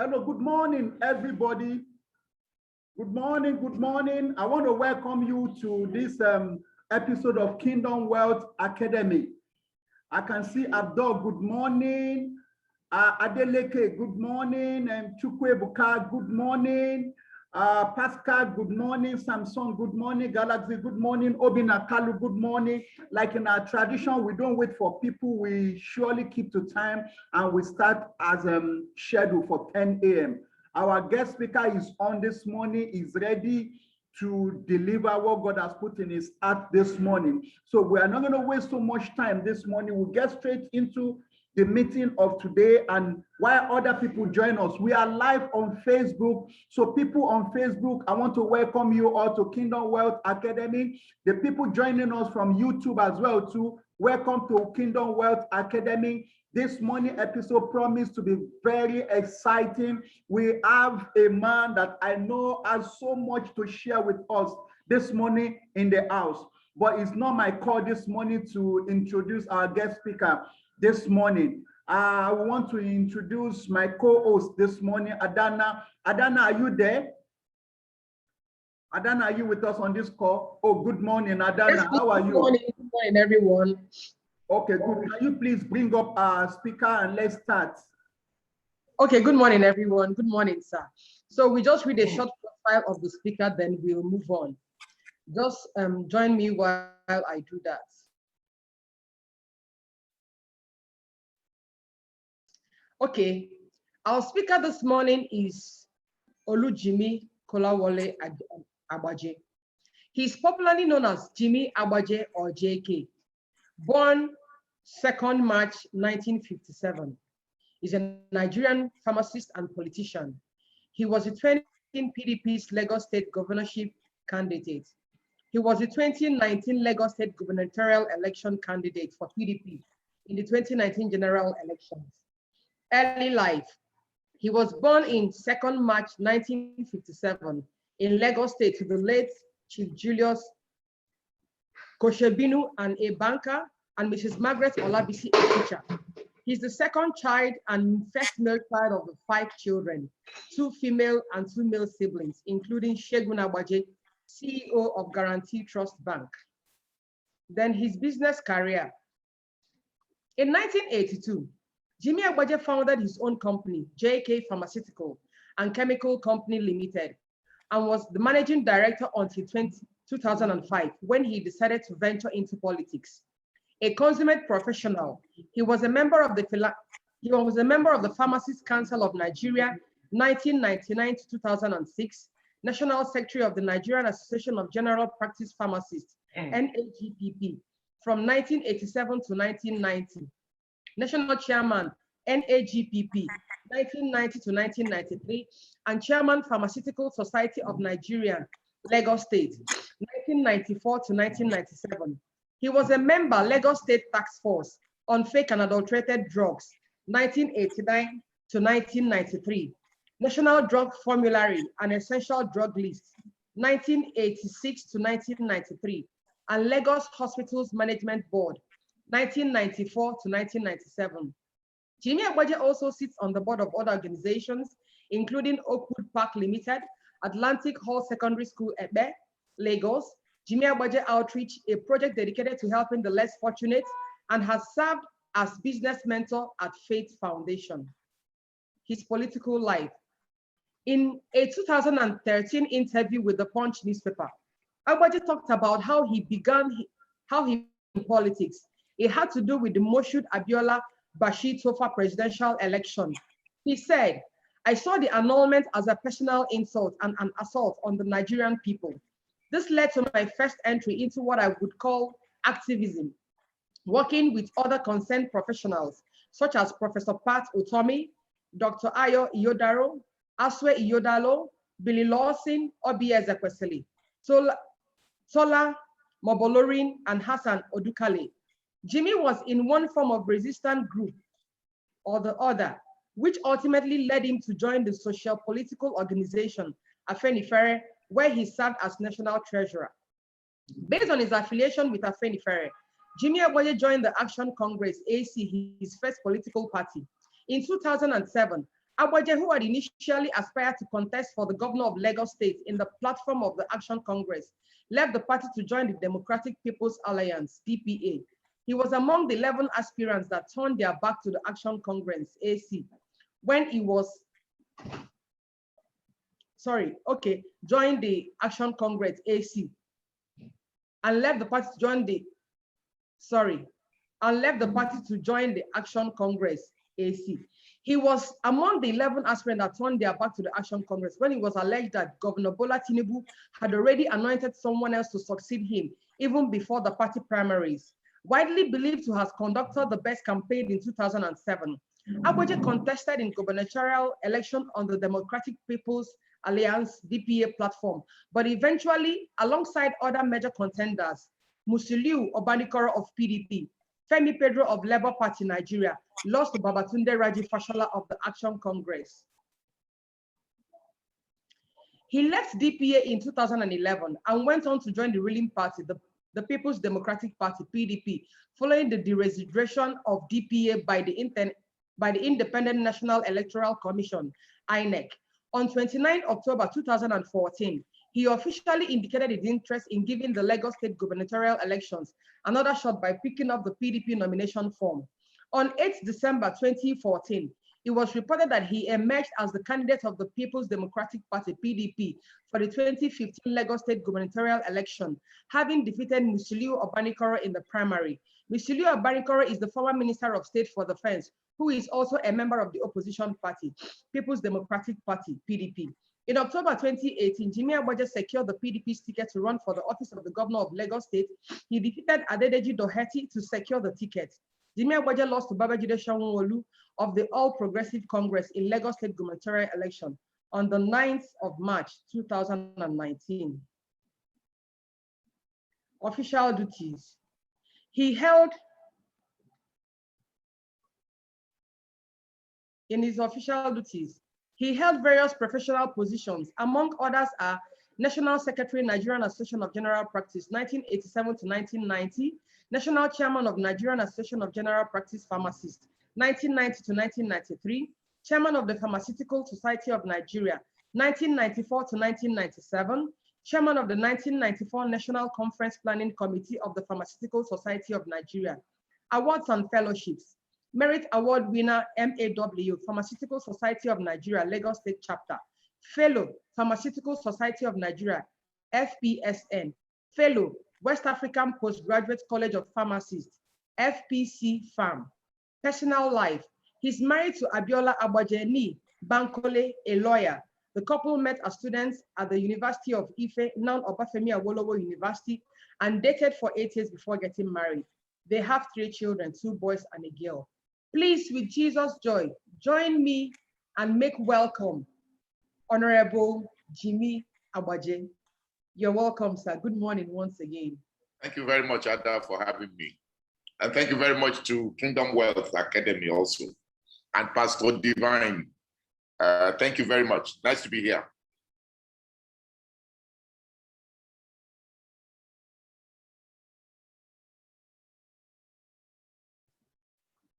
Hello, good morning, everybody. Good morning, good morning. I want to welcome you to this episode of Kingdom Wealth Academy. I can see Abdul, good morning. Adeleke, good morning. And Chukwebuka, good morning. Pascal, good morning. Samson, good morning. Galaxy, good morning. Obinakalu, good morning. Like in our tradition, we don't wait for people. We surely keep to time and we start as scheduled for 10 a.m. Our guest speaker is on this morning, is ready to deliver what God has put in his heart this morning. So we are not going to waste so much time this morning. We'll get straight into the meeting of today, and while other people join us, we are live on Facebook. So people on Facebook, I want to welcome you all to Kingdom Wealth Academy. The people joining us from YouTube as well too, welcome to Kingdom Wealth Academy. This morning episode promised to be very exciting. We have a man that I know has so much to share with us this morning in the house, but it's not my call this morning to introduce our guest speaker this morning. I want to introduce my co-host this morning, Adana. Adana, are you there? Adana, are you with us on this call? Oh, good morning, Adana. Yes, how are you? Good morning, everyone. Okay, good. Can you please bring up our speaker and let's start? Okay, good morning, everyone. Good morning, sir. So we just read a short profile of the speaker, then we'll move on. Just join me while I do that. Okay, our speaker this morning is Jimi Agbaje. He's popularly known as Jimi Agbaje or JK. Born 2nd March 1957. He's a Nigerian pharmacist and politician. He was the 2019 PDP's Lagos State governorship candidate. He was the 2019 Lagos State gubernatorial election candidate for PDP in the 2019 general elections. Early life. He was born in 2nd March 1957 in Lagos State to the late Chief Julius Koshebinu and a banker, and Mrs. Margaret Olabisi, a teacher. He's the second child and first male child of the 5 children, 2 female and 2 male siblings, including Segun Agbaje, CEO of Guarantee Trust Bank. Then his business career. In 1982, Jimi Agbaje founded his own company, JK Pharmaceutical and Chemical Company Limited, and was the managing director until 2005, when he decided to venture into politics. A consummate professional, he was a member of the Pharmacists Council of Nigeria, 1999 to 2006, National Secretary of the Nigerian Association of General Practice Pharmacists, NAGPP, from 1987 to 1990. National Chairman, NAGPP, 1990 to 1993, and Chairman Pharmaceutical Society of Nigeria, Lagos State, 1994 to 1997. He was a member, Lagos State Task Force on Fake and Adulterated Drugs, 1989 to 1993. National Drug Formulary and Essential Drug List, 1986 to 1993. And Lagos Hospitals Management Board, 1994 to 1997. Jimi Agbaje also sits on the board of other organizations, including Oakwood Park Limited, Atlantic Hall Secondary School, Ebe, Lagos, Jimi Agbaje Outreach, a project dedicated to helping the less fortunate, and has served as business mentor at Faith Foundation. His political life. In a 2013 interview with the Punch newspaper, Agbaje talked about how he began in politics. It had to do with the Moshood Abiola Bashir Tofa presidential election. He said, "I saw the annulment as a personal insult and an assault on the Nigerian people. This led to my first entry into what I would call activism, working with other concerned professionals, such as Professor Pat Utomi, Dr. Ayo Iyodaro, Aswe Iyodalo, Billy Lawson, Obi Ezekwesili, Sola Mobolorin, and Hassan Odukale. Jimi was in one form of resistance group or the other, which ultimately led him to join the social political organization, Afenifere, where he served as national treasurer. Based on his affiliation with Afenifere, Jimi Agbaje joined the Action Congress, AC, his first political party. In 2007, Agbaje, who had initially aspired to contest for the governor of Lagos State in the platform of the Action Congress, left the party to join the Democratic People's Alliance, DPA. He was among the 11 aspirants that turned their back to the Action Congress, AC, when he was, joined the Action Congress, AC, and left the party to join the, Action Congress, AC. He was among the 11 aspirants that turned their back to the Action Congress when it was alleged that Governor Bola Tinubu had already anointed someone else to succeed him even before the party primaries. Widely believed to have conducted the best campaign in 2007, Agbaje contested in gubernatorial election on the Democratic People's Alliance DPA platform, but eventually, alongside other major contenders, Musiliu Obanikoro of PDP, Femi Pedro of Labour Party Nigeria, lost to Babatunde Raji Fashola of the Action Congress. He left DPA in 2011 and went on to join the ruling party, the People's Democratic Party, PDP, following the deregistration of DPA by the Independent National Electoral Commission, INEC. On 29 October 2014, he officially indicated his interest in giving the Lagos State gubernatorial elections another shot by picking up the PDP nomination form. On 8 December 2014, it was reported that he emerged as the candidate of the People's Democratic Party, PDP, for the 2015 Lagos State gubernatorial election, having defeated Musiliu Obanikoro in the primary. Musiliu Obanikoro is the former Minister of State for Defense, who is also a member of the opposition party, People's Democratic Party, PDP. In October 2018, Jimi Agbaje secured the PDP's ticket to run for the office of the governor of Lagos State. He defeated Adedeji Doherty to secure the ticket. Jimi Agbaje lost to Babajide Sanwo-Olu of the All Progressive Congress in Lagos State gubernatorial election on the 9th of March 2019. Official duties. In his official duties, he held various professional positions. Among others are National Secretary, Nigerian Association of General Practice, 1987 to 1990, National Chairman of Nigerian Association of General Practice Pharmacists, 1990 to 1993, Chairman of the Pharmaceutical Society of Nigeria, 1994 to 1997, Chairman of the 1994 National Conference Planning Committee of the Pharmaceutical Society of Nigeria. Awards and fellowships. Merit Award winner, MAW, Pharmaceutical Society of Nigeria, Lagos State Chapter. Fellow, Pharmaceutical Society of Nigeria, FPSN. Fellow, West African Postgraduate College of Pharmacists, FPC Pharm. Personal life. He's married to Abiola Agbaje Bankole, a lawyer. The couple met as students at the University of Ife, now Obafemi Awolowo University, and dated for 8 years before getting married. They have 3 children, 2 boys and a girl. Please, with Jesus' joy, join me and make welcome Honorable Jimi Agbaje. You're welcome, sir. Good morning once again. Thank you very much, Ada, for having me. And thank you very much to Kingdom Wealth Academy also. And Pastor Divine, thank you very much. Nice to be here.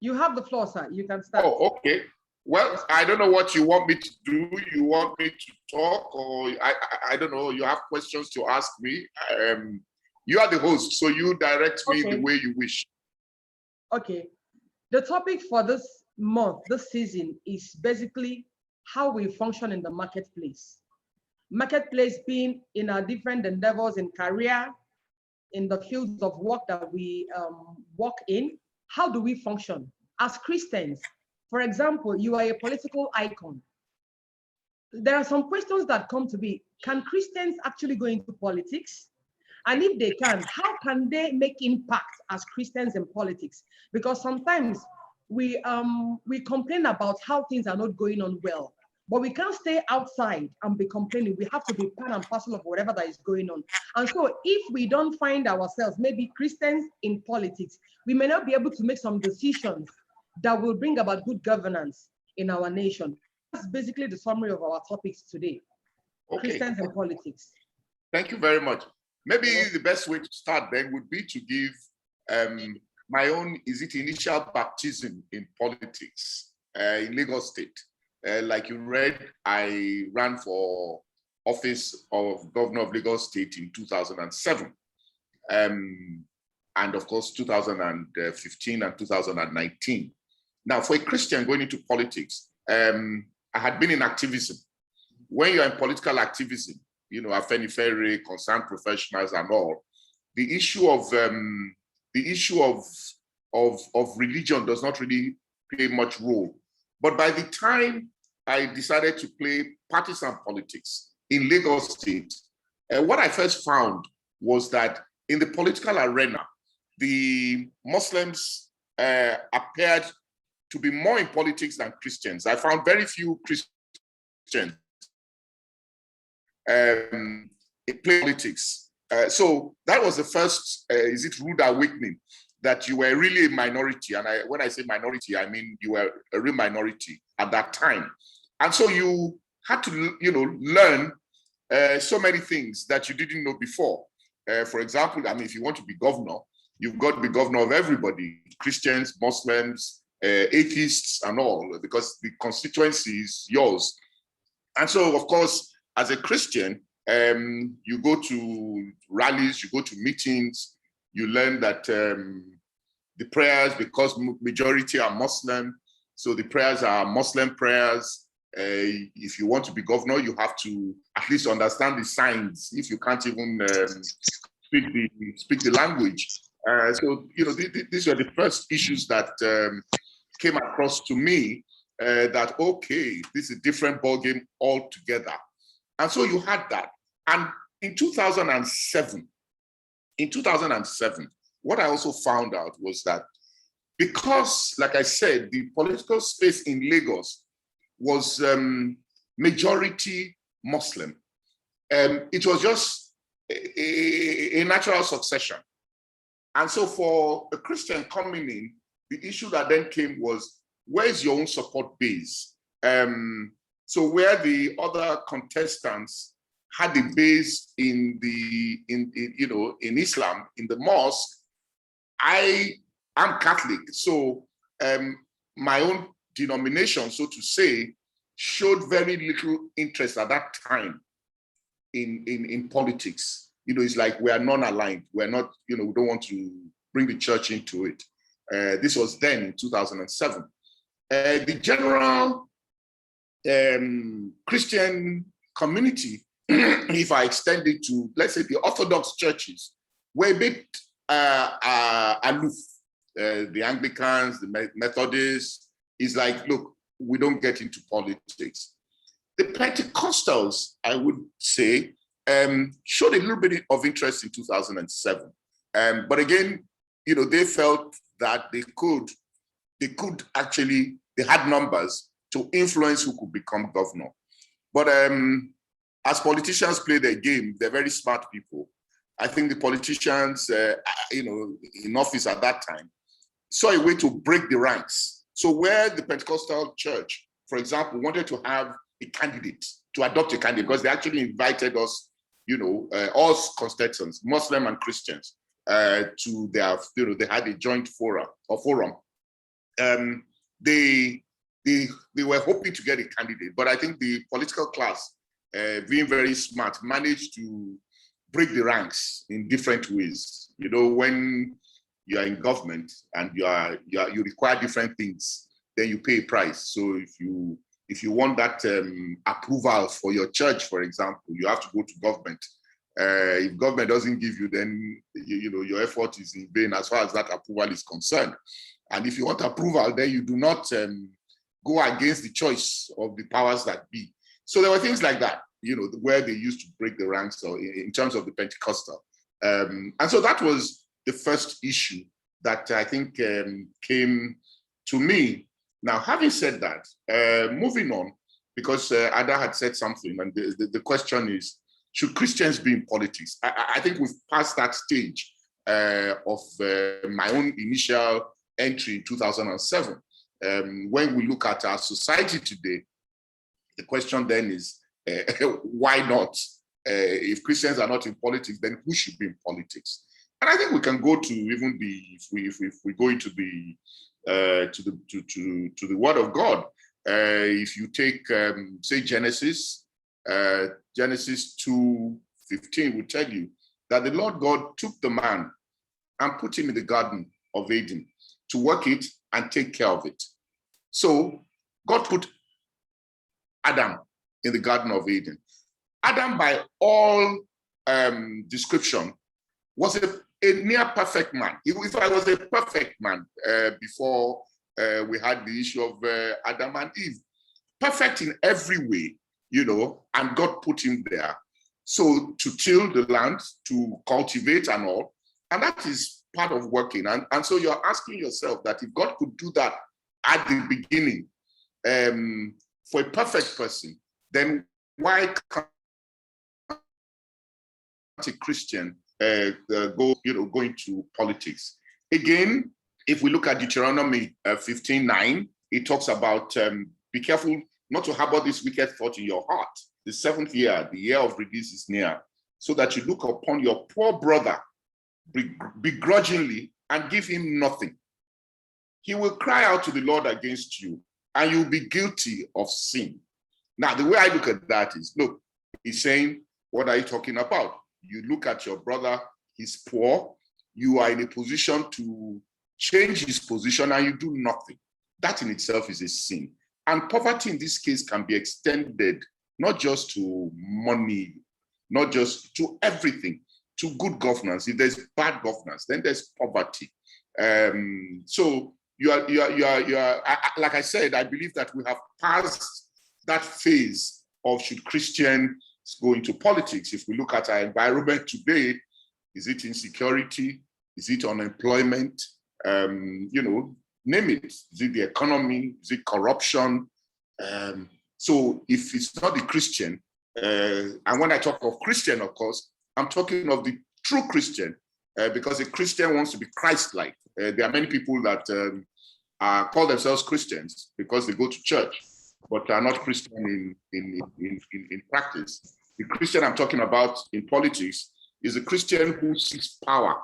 You have the floor, sir. You can start. Oh, okay. Well, I don't know what you want me to do. You want me to talk, or I don't know. You have questions to ask me. You are the host, so you direct me the way you wish. Okay. The topic for this month, this season, is basically how we function in the marketplace. Marketplace being in our different endeavors in career, in the fields of work that we work in. How do we function as Christians? For example, you are a political icon. There are some questions that come to be, can Christians actually go into politics? And if they can, how can they make impact as Christians in politics? Because sometimes we complain about how things are not going on well, but we can't stay outside and be complaining. We have to be part and parcel of whatever that is going on. And so if we don't find ourselves, maybe Christians in politics, we may not be able to make some decisions that will bring about good governance in our nation. That's basically the summary of our topics today. Okay. Christians in politics. Thank you very much. Maybe the best way to start then would be to give my own, initial baptism in politics in Lagos State. like you read, I ran for office of governor of Lagos State in 2007. And of course, 2015 and 2019. Now, for a Christian going into politics, I had been in activism. When you're in political activism, you know, Afenifere, concerned professionals and all, the issue of religion does not really play much role. But by the time I decided to play partisan politics in Lagos State, what I first found was that in the political arena, the Muslims appeared to be more in politics than Christians. I found very few Christians in politics. So that was the first, is it rude awakening, that you were really a minority. And when I say minority, I mean you were a real minority at that time. And so you had to, you know, learn so many things that you didn't know before. For example, I mean, if you want to be governor, you've got to be governor of everybody, Christians, Muslims, atheists, and all, because the constituency is yours. And so, of course, as a Christian, you go to rallies, you go to meetings, you learn that the prayers, because majority are Muslim, so the prayers are Muslim prayers. If you want to be governor, you have to at least understand the signs, if you can't even speak the language. So, you know, these were the first issues that came across to me, that, okay, this is a different ballgame altogether. And so you had that. And in 2007, what I also found out was that because, like I said, the political space in Lagos was majority Muslim, it was just a natural succession. And so for a Christian coming in, the issue that then came was, where's your own support base? So where the other contestants had a base in Islam, in the mosque, I am Catholic. So my own denomination, so to say, showed very little interest at that time in politics. You know, it's like we are non-aligned. We're not, you know, we don't want to bring the church into it. This was then in 2007. The general Christian community, if I extend it to, let's say, the Orthodox churches, were a bit aloof. The Anglicans, the Methodists, is like, look, we don't get into politics. The Pentecostals, I would say, showed a little bit of interest in 2007. But again, you know, they felt that they had numbers to influence who could become governor. But as politicians play their game, they're very smart people. I think the politicians, you know, in office at that time, saw a way to break the ranks. So where the Pentecostal church, for example, wanted to have a candidate, to adopt a candidate, because they actually invited us, you know, all constituents, Muslim and Christians, to their, you know, they had a joint forum. They were hoping to get a candidate, but I think the political class, being very smart, managed to break the ranks in different ways. You know, when you are in government and you require different things, then you pay a price. So if you want that approval for your church, for example, you have to go to government. If government doesn't give you, then you know your effort is in vain as far as that approval is concerned. And if you want approval, then you do not go against the choice of the powers that be. So there were things like that, you know, where they used to break the ranks, or in terms of the Pentecostal. And so that was the first issue that I think came to me. Now, having said that, moving on, because Ada had said something, and the question is, should Christians be in politics? I think we've passed that stage of my own initial entry in 2007. When we look at our society today, the question then is, why not? If Christians are not in politics, then who should be in politics? And I think we can go to even if we go into the Word of God. If you take, say, Genesis 2:15 will tell you that the Lord God took the man and put him in the Garden of Eden to work it and take care of it. So God put Adam in the Garden of Eden. Adam, by all description, was a near perfect man. If I was a perfect man before we had the issue of Adam and Eve, perfect in every way, you know, and God put him there. So to till the land, to cultivate and all, and that is part of working. And so you're asking yourself that if God could do that at the beginning for a perfect person, then why can't a Christian go into politics? Again, if we look at Deuteronomy 15:9, it talks about be careful not to harbor this wicked thought in your heart. The 7th year, the year of release is near, so that you look upon your poor brother begrudgingly and give him nothing. He will cry out to the Lord against you, and you'll be guilty of sin. Now, the way I look at that is, look, he's saying, what are you talking about? You look at your brother, he's poor, you are in a position to change his position and you do nothing. That in itself is a sin. And poverty in this case can be extended not just to money, not just to everything, to good governance. If there's bad governance, then there's poverty. So you are like I said, I believe that we have passed that phase of should Christians go into politics. If we look at our environment today, is it insecurity? Is it unemployment? Name it. Is it the economy? Is it corruption? So if it's not the Christian, and when I talk of Christian, of course, I'm talking of the true Christian, because a Christian wants to be Christ-like. There are many people that call themselves Christians because they go to church, but are not Christian in practice. The Christian I'm talking about in politics is a Christian who seeks power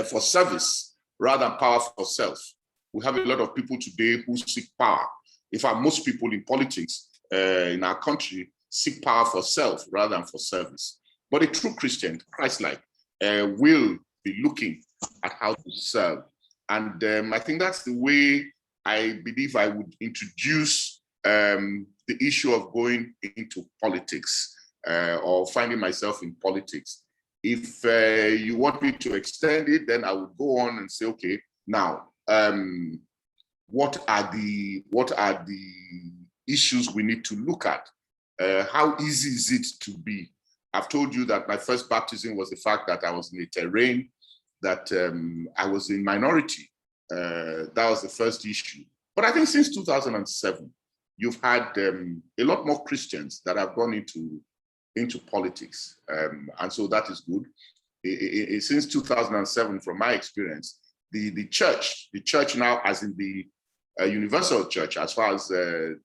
for service rather than power for self. We have a lot of people today who seek power. In fact, most people in politics in our country seek power for self rather than for service. But a true Christian, Christ-like, will be looking at how to serve. And I think that's the way I believe I would introduce the issue of going into politics or finding myself in politics. If you want me to extend it, then I would go on and say, okay, now, what are the issues we need to look at? How easy is it to be? I've told you that my first baptism was the fact that I was in a terrain, that I was in minority. That was the first issue. But I think since 2007, you've had a lot more Christians that have gone into politics. And so that is good. Since 2007, from my experience, the church now, as in the universal church, as far as the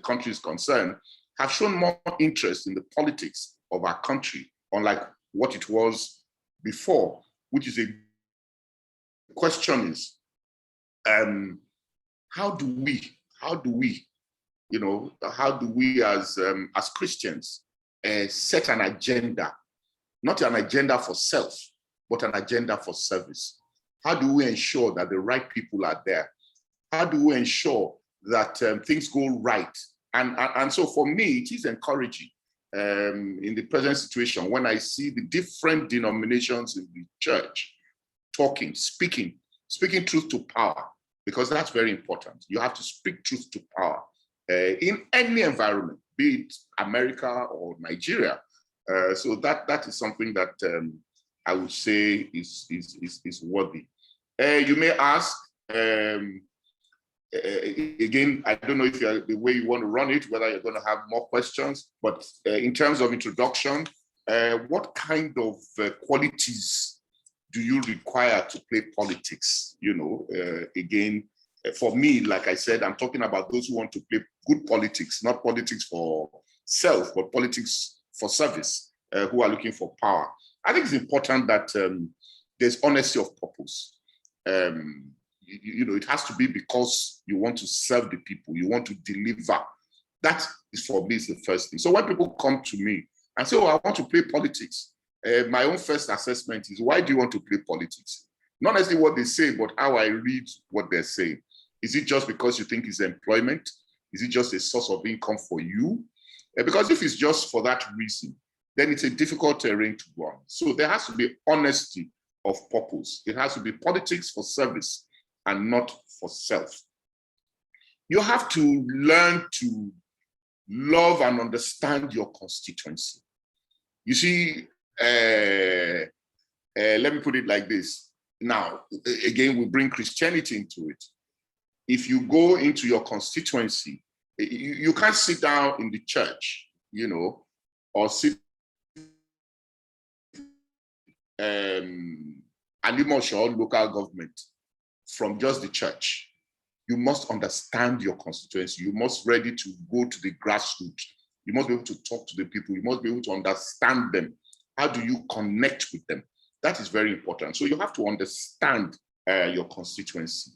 country is concerned, have shown more interest in the politics of our country, unlike what it was before, which is a question is, how do we as Christians set an agenda, not an agenda for self, but an agenda for service? How do we ensure that the right people are there? How do we ensure that things go right? And so for me, it is encouraging in the present situation when I see the different denominations in the church talking, speaking truth to power, because that's very important. You have to speak truth to power in any environment, be it America or Nigeria. So that is something that I would say is worthy. You may ask, again, I don't know if you're the way you want to run it, whether you're going to have more questions, but in terms of introduction, what kind of qualities do you require to play politics? Again, for me, like I said, I'm talking about those who want to play good politics, not politics for self, but politics for service, who are looking for power. I think it's important that there's honesty of purpose. it has to be because you want to serve the people, you want to deliver. That is, for me, is the first thing. So when people come to me and say, oh, I want to play politics, my own first assessment is, why do you want to play politics? Not necessarily what they say, but how I read what they're saying. Is it just because you think it's employment? Is it just a source of income for you? Because if it's just for that reason, then it's a difficult terrain to run. So there has to be honesty of purpose. It has to be politics for service and not for self. You have to learn to love and understand your constituency. You see, let me put it like this. Now, again, we bring Christianity into it. If you go into your constituency, you can't sit down in the church, or sit Alimosho local government from just the church. You must understand your constituency. You must be ready to go to the grassroots. You must be able to talk to the people. You must be able to understand them. How do you connect with them? That is very important. So you have to understand your constituency.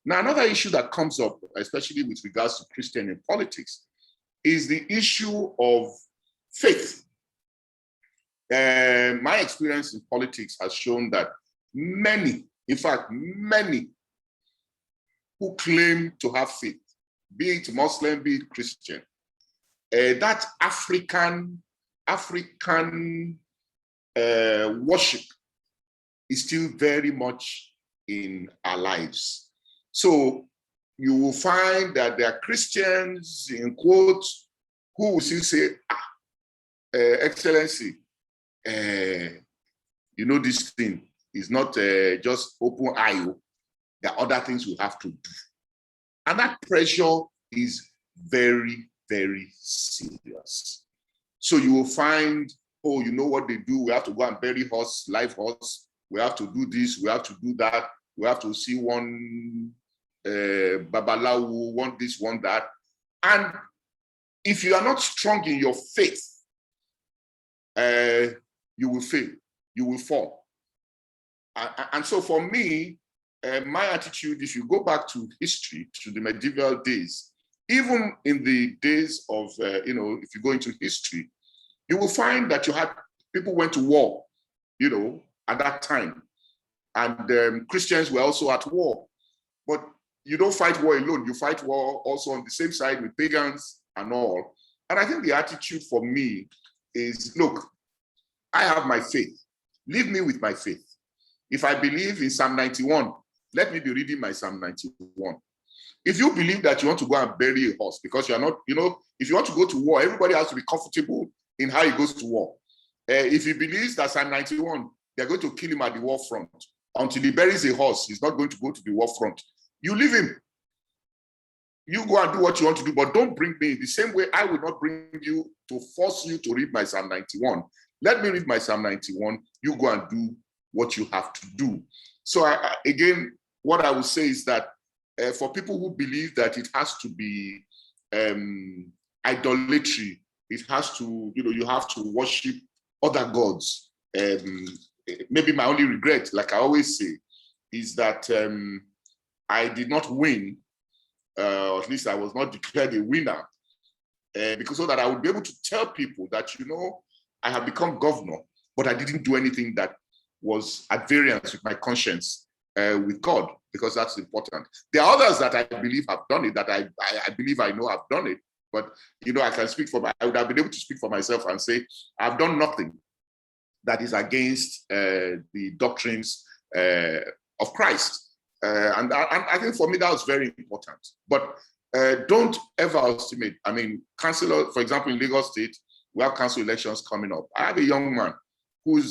Now, another issue that comes up, especially with regards to Christian in politics, is the issue of faith. My experience in politics has shown that many, in fact, many who claim to have faith, be it Muslim, be it Christian, that African worship is still very much in our lives. So you will find that there are Christians, in quotes, who will still say, Excellency, this thing is not just open IO. There are other things we have to do. And that pressure is very, very serious. So you will find, oh, you know what they do? We have to go and bury horse, live horse. We have to do this. We have to do that. We have to see one Babalawu, one this, one that. And if you are not strong in your faith, you will fail. You will fall. And so for me, my attitude, if you go back to history, to the medieval days, even in the days of, if you go into history, you will find that you had people went to war, at that time. And Christians were also at war. But you don't fight war alone. You fight war also on the same side with pagans and all. And I think the attitude for me is, look, I have my faith. Leave me with my faith. If I believe in Psalm 91, let me be reading my Psalm 91. If you believe that you want to go and bury a horse because you are not, if you want to go to war, everybody has to be comfortable in how he goes to war. If he believes that Psalm 91, they're going to kill him at the war front, until he buries a horse, he's not going to go to the war front. You leave him. You go and do what you want to do, but don't bring me in the same way. I will not bring you to force you to read my Psalm 91. Let me read my Psalm 91. You go and do what you have to do. So again, what I would say is that for people who believe that it has to be idolatry, it has to, you have to worship other gods. Maybe my only regret, like I always say, is that I did not win, or at least I was not declared a winner, because so that I would be able to tell people that, I have become governor, but I didn't do anything that was at variance with my conscience, with God, because that's important. There are others that I believe have done it, that I believe I know have done it, but I can speak I would have been able to speak for myself and say, I've done nothing that is against the doctrines of Christ. And I think for me, that was very important. But don't ever estimate. I mean, councillor, for example, in Lagos State, we have council elections coming up. I have a young man who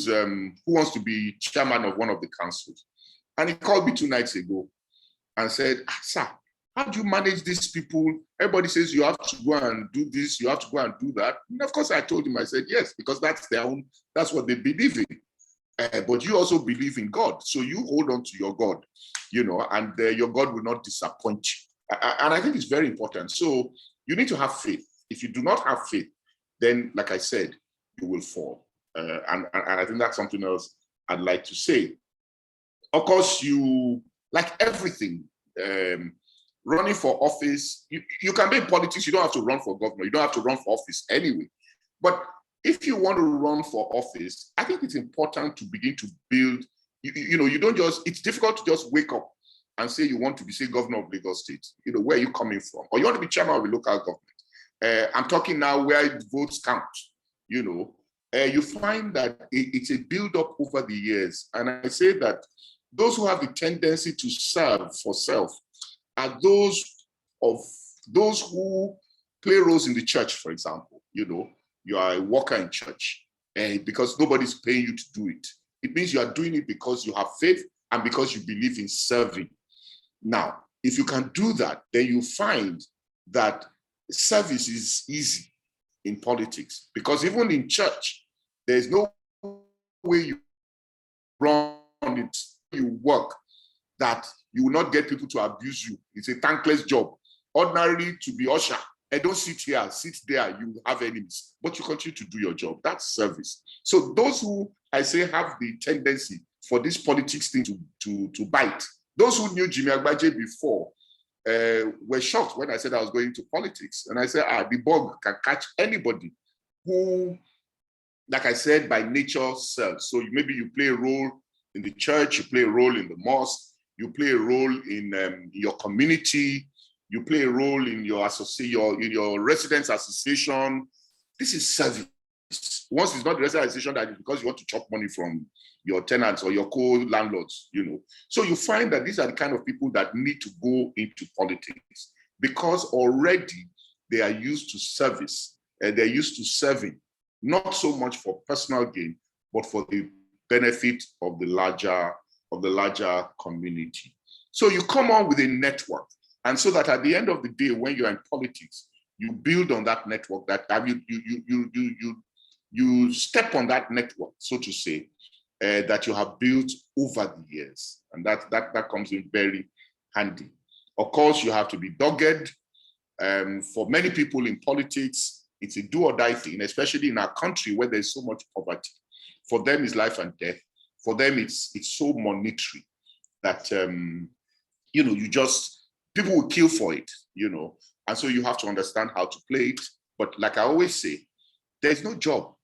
wants to be chairman of one of the councils. And he called me 2 nights ago and said, sir, how do you manage these people? Everybody says you have to go and do this, you have to go and do that. And of course, I told him, I said, yes, because that's what they believe in. But you also believe in God. So you hold on to your God, and your God will not disappoint you. And I think it's very important. So you need to have faith. If you do not have faith, then, like I said, you will fall. And I think that's something else I'd like to say. Of course, like everything, running for office, you can be in politics, you don't have to run for governor, you don't have to run for office anyway. But if you want to run for office, I think it's important to begin to build, you don't just, it's difficult to just wake up and say you want to be, say, governor of Lagos State. Where are you coming from? Or you want to be chairman of a local government. I'm talking now where votes count, you find that it's a build-up over the years. And I say that those who have the tendency to serve for self are those who play roles in the church, for example. You are a worker in church, and because nobody's paying you to do it. It means you are doing it because you have faith and because you believe in serving. Now, if you can do that, then you find that service is easy in politics, because even in church, there's no way you run it, you work, that you will not get people to abuse you. It's a thankless job. Ordinarily, to be usher, and don't sit here, sit there, you have enemies, but you continue to do your job. That's service. So those who, I say, have the tendency for this politics thing to bite, those who knew Jimi Agbaje before were shocked when I said I was going to politics. And I said, the bug can catch anybody who, like I said, by nature serves. So maybe you play a role in the church, you play a role in the mosque, you play a role in your community, you play a role in your residents association. This is service. Once it's not the resident association, that is because you want to chop money from your tenants or your co-landlords, So you find that these are the kind of people that need to go into politics, because already they are used to service, and they're used to serving, not so much for personal gain, but for the benefit of the larger community. So you come on with a network, and so that at the end of the day, when you're in politics, you build on that network. That you step on that network, so to say, that you have built over the years, and that comes in very handy. Of course, you have to be dogged. For many people in politics, it's a do or die thing, especially in our country where there's so much poverty. For them, it's life and death. For them, it's so monetary that people will kill for it, and so you have to understand how to play it. But like I always say, there's no job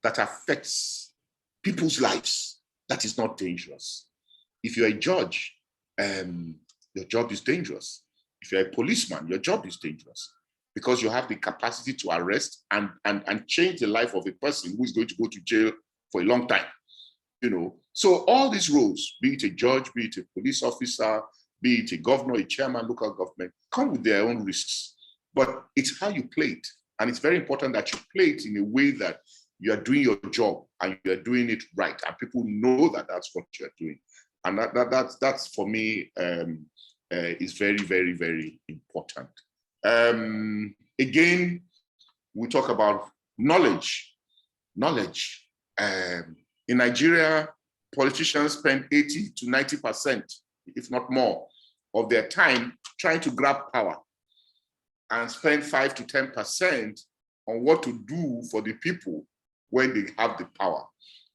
that affects people's lives that is not dangerous. If you're a judge, your job is dangerous. If you're a policeman, your job is dangerous, because you have the capacity to arrest and change the life of a person who is going to go to jail for a long time. So all these roles, be it a judge, be it a police officer, be it a governor, a chairman, local government, come with their own risks. But it's how you play it. And it's very important that you play it in a way that you are doing your job and you are doing it right. And people know that that's what you're doing. And that's for me, is very, very, very important. Again, we talk about knowledge. Knowledge. In Nigeria, politicians spend 80 to 90%, if not more, of their time trying to grab power, and spend 5 to 10% on what to do for the people when they have the power.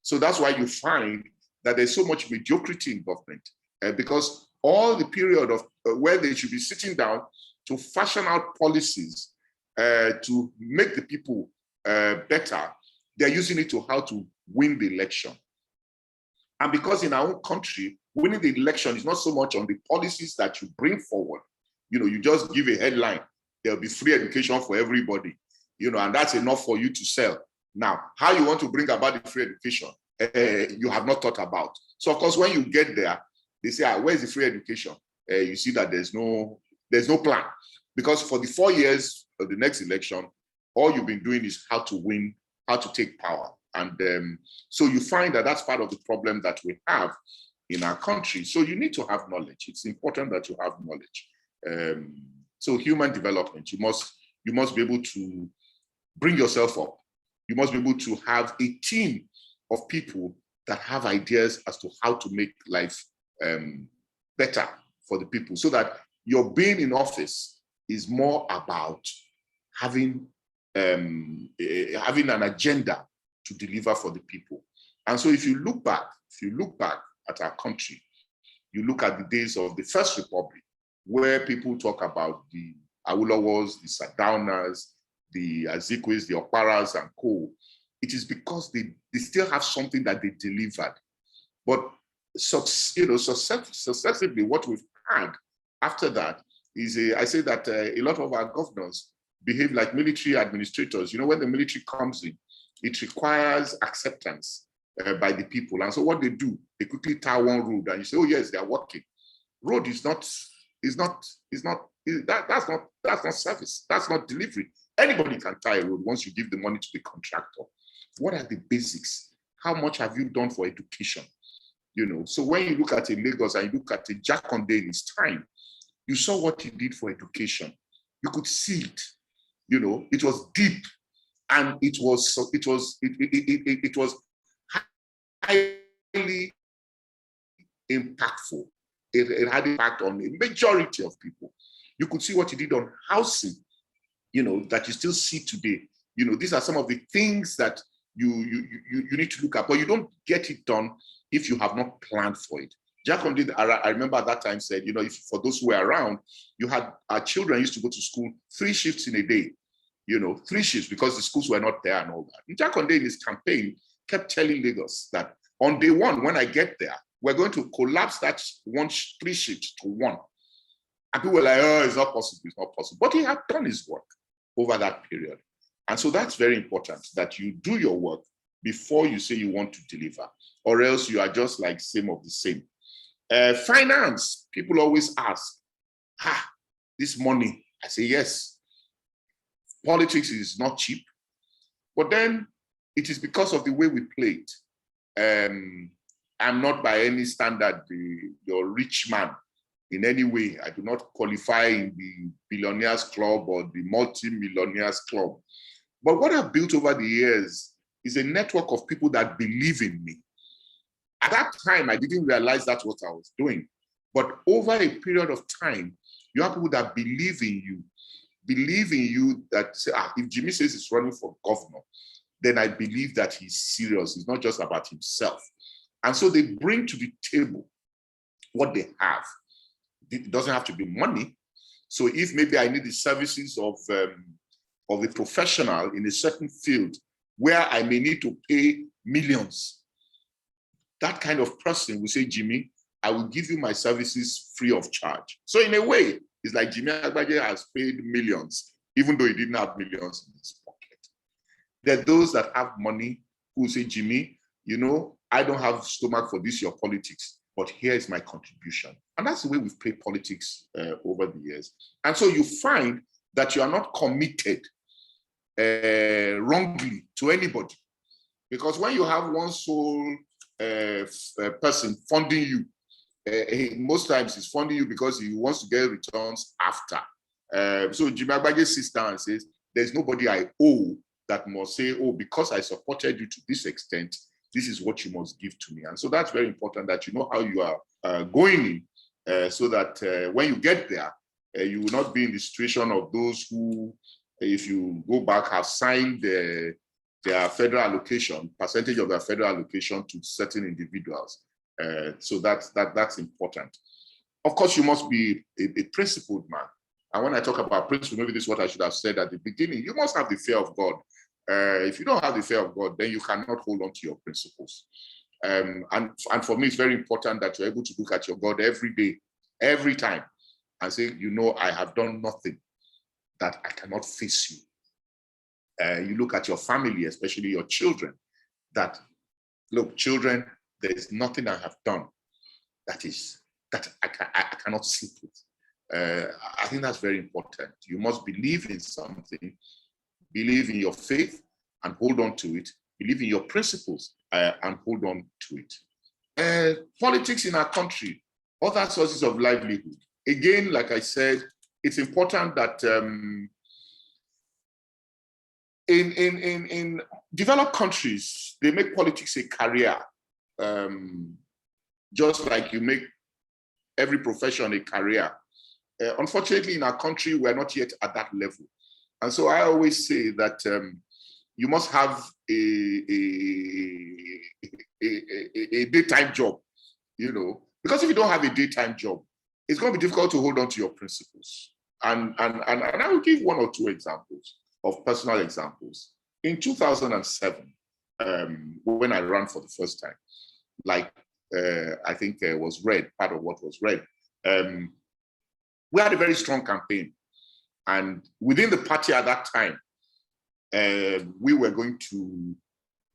So that's why you find that there's so much mediocrity in government, because all the period of where they should be sitting down to fashion out policies to make the people better, they're using it to how to win the election. And because in our own country, winning the election is not so much on the policies that you bring forward. You just give a headline, there'll be free education for everybody, and that's enough for you to sell. Now, how you want to bring about the free education, you have not thought about. So of course, when you get there, they say, where's the free education? You see that there's no plan, because for the 4 years of the next election, all you've been doing is how to win, how to take power. And so you find that that's part of the problem that we have in our country. So you need to have knowledge. It's important that you have knowledge. So human development, you must be able to bring yourself up. You must be able to have a team of people that have ideas as to how to make life better for the people, so that your being in office is more about having an agenda to deliver for the people. And so if you look back at our country, You look at the days of the First Republic, where people talk about the Awolowos, the Sardaunas, the Azikiwes, the Okparas, and co. It is because they still have something that they delivered. But successively, what we've had after that is, I say that a lot of our governors behave like military administrators. When the military comes in, it requires acceptance by the people. And so what they do, they quickly tie one road and you say, oh yes, they are working. Road that's not service. That's not delivery. Anybody can tie a road once you give the money to the contractor. What are the basics? How much have you done for education? So when you look at a Lagos and you look at a Jakonde in his time, you saw what he did for education. You could see it. It was deep, and it was highly impactful. It had impact on a majority of people. You could see what he did on housing, that you still see today. These are some of the things that you need to look at, but you don't get it done if you have not planned for it. Jakonde, I remember at that time, said, if for those who were around, our children used to go to school 3 shifts in a day, 3 shifts, because the schools were not there and all that. And Jakonde in his campaign kept telling Lagos that on day 1, when I get there, we're going to collapse that 3 shifts to 1. And people were like, oh, it's not possible, it's not possible. But he had done his work over that period. And so that's very important, that you do your work before you say you want to deliver, or else you are just like same of the same. Finance, people always ask, this money? I say, yes. Politics is not cheap, but then it is because of the way we play it. I'm not by any standard your rich man in any way. I do not qualify in the billionaires club or the multi-millionaires club. But what I've built over the years is a network of people that believe in me. At that time, I didn't realize that's what I was doing. But over a period of time, you have people that believe in you that say, if Jimi says he's running for governor, then I believe that he's serious. It's not just about himself. And so they bring to the table what they have. It doesn't have to be money. So if maybe I need the services of a professional in a certain field where I may need to pay millions, that kind of person will say, Jimi, I will give you my services free of charge. So in a way, it's like Jimi Agbaje has paid millions, even though he didn't have millions in his pocket. There are those that have money who say, Jimi, I don't have stomach for this, your politics, but here is my contribution. And that's the way we've played politics over the years. And so you find that you are not committed wrongly to anybody. Because when you have one sole person funding you, most times he's funding you because he wants to get returns after. So Jimi Agbaje sits down and says, there's nobody I owe that must say, oh, because I supported you to this extent, this is what you must give to me. And so that's very important, that you know how you are going in, so that when you get there, you will not be in the situation of those who, if you go back, have signed their federal allocation, percentage of their federal allocation to certain individuals. So that's important. Of course, you must be a principled man. And when I talk about principle, maybe this is what I should have said at the beginning. You must have the fear of God. If you don't have the fear of God, then you cannot hold on to your principles. And for me, it's very important that you're able to look at your God every day, every time, and say, I have done nothing that I cannot face you. You look at your family, especially your children, that, look, children, there is nothing I have done that I cannot sleep with. I think that's very important. You must believe in something, believe in your faith and hold on to it, believe in your principles and hold on to it. Politics in our country, other sources of livelihood. Again, like I said, it's important that in developed countries, they make politics a career, just like you make every profession a career. Unfortunately, in our country, we're not yet at that level. And so I always say that you must have a daytime job, Because if you don't have a daytime job, it's going to be difficult to hold on to your principles. And I will give one or two examples of personal examples. In 2007, when I ran for the first time, like I think was read, part of what was read, we had a very strong campaign. And within the party at that time, we were going to,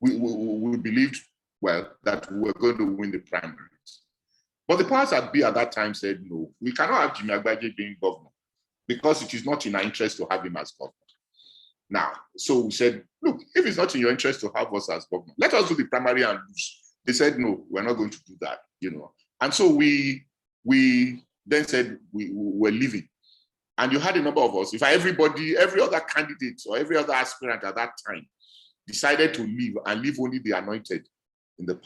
we believed, well, that we were going to win the primaries. But the powers that be at that time said, no, we cannot have Jimi Agbaje being governor because it is not in our interest to have him as governor. Now, so we said, look, if it's not in your interest to have us as governor, let us do the primary and lose. They said, no, we're not going to do that, you know. And so we then said we were leaving. And you had a number of us, if everybody, every other candidate or every other aspirant at that time decided to leave and leave only the anointed in the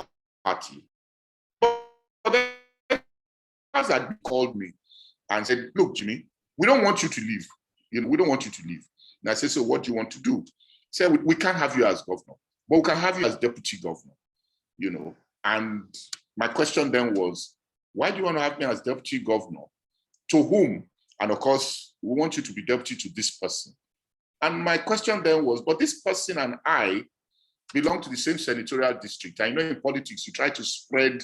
party. But then that called me and said, look, Jimmy, we don't want you to leave. You know, we don't want you to leave. And I said, so what do you want to do? He said, we can't have you as governor, but we can have you as deputy governor, you know. And my question then was, why do you want to have me as deputy governor? To whom? And of course, we want you to be deputy to this person. And my question then was, but this person and I belong to the same senatorial district. I know in politics, you try to spread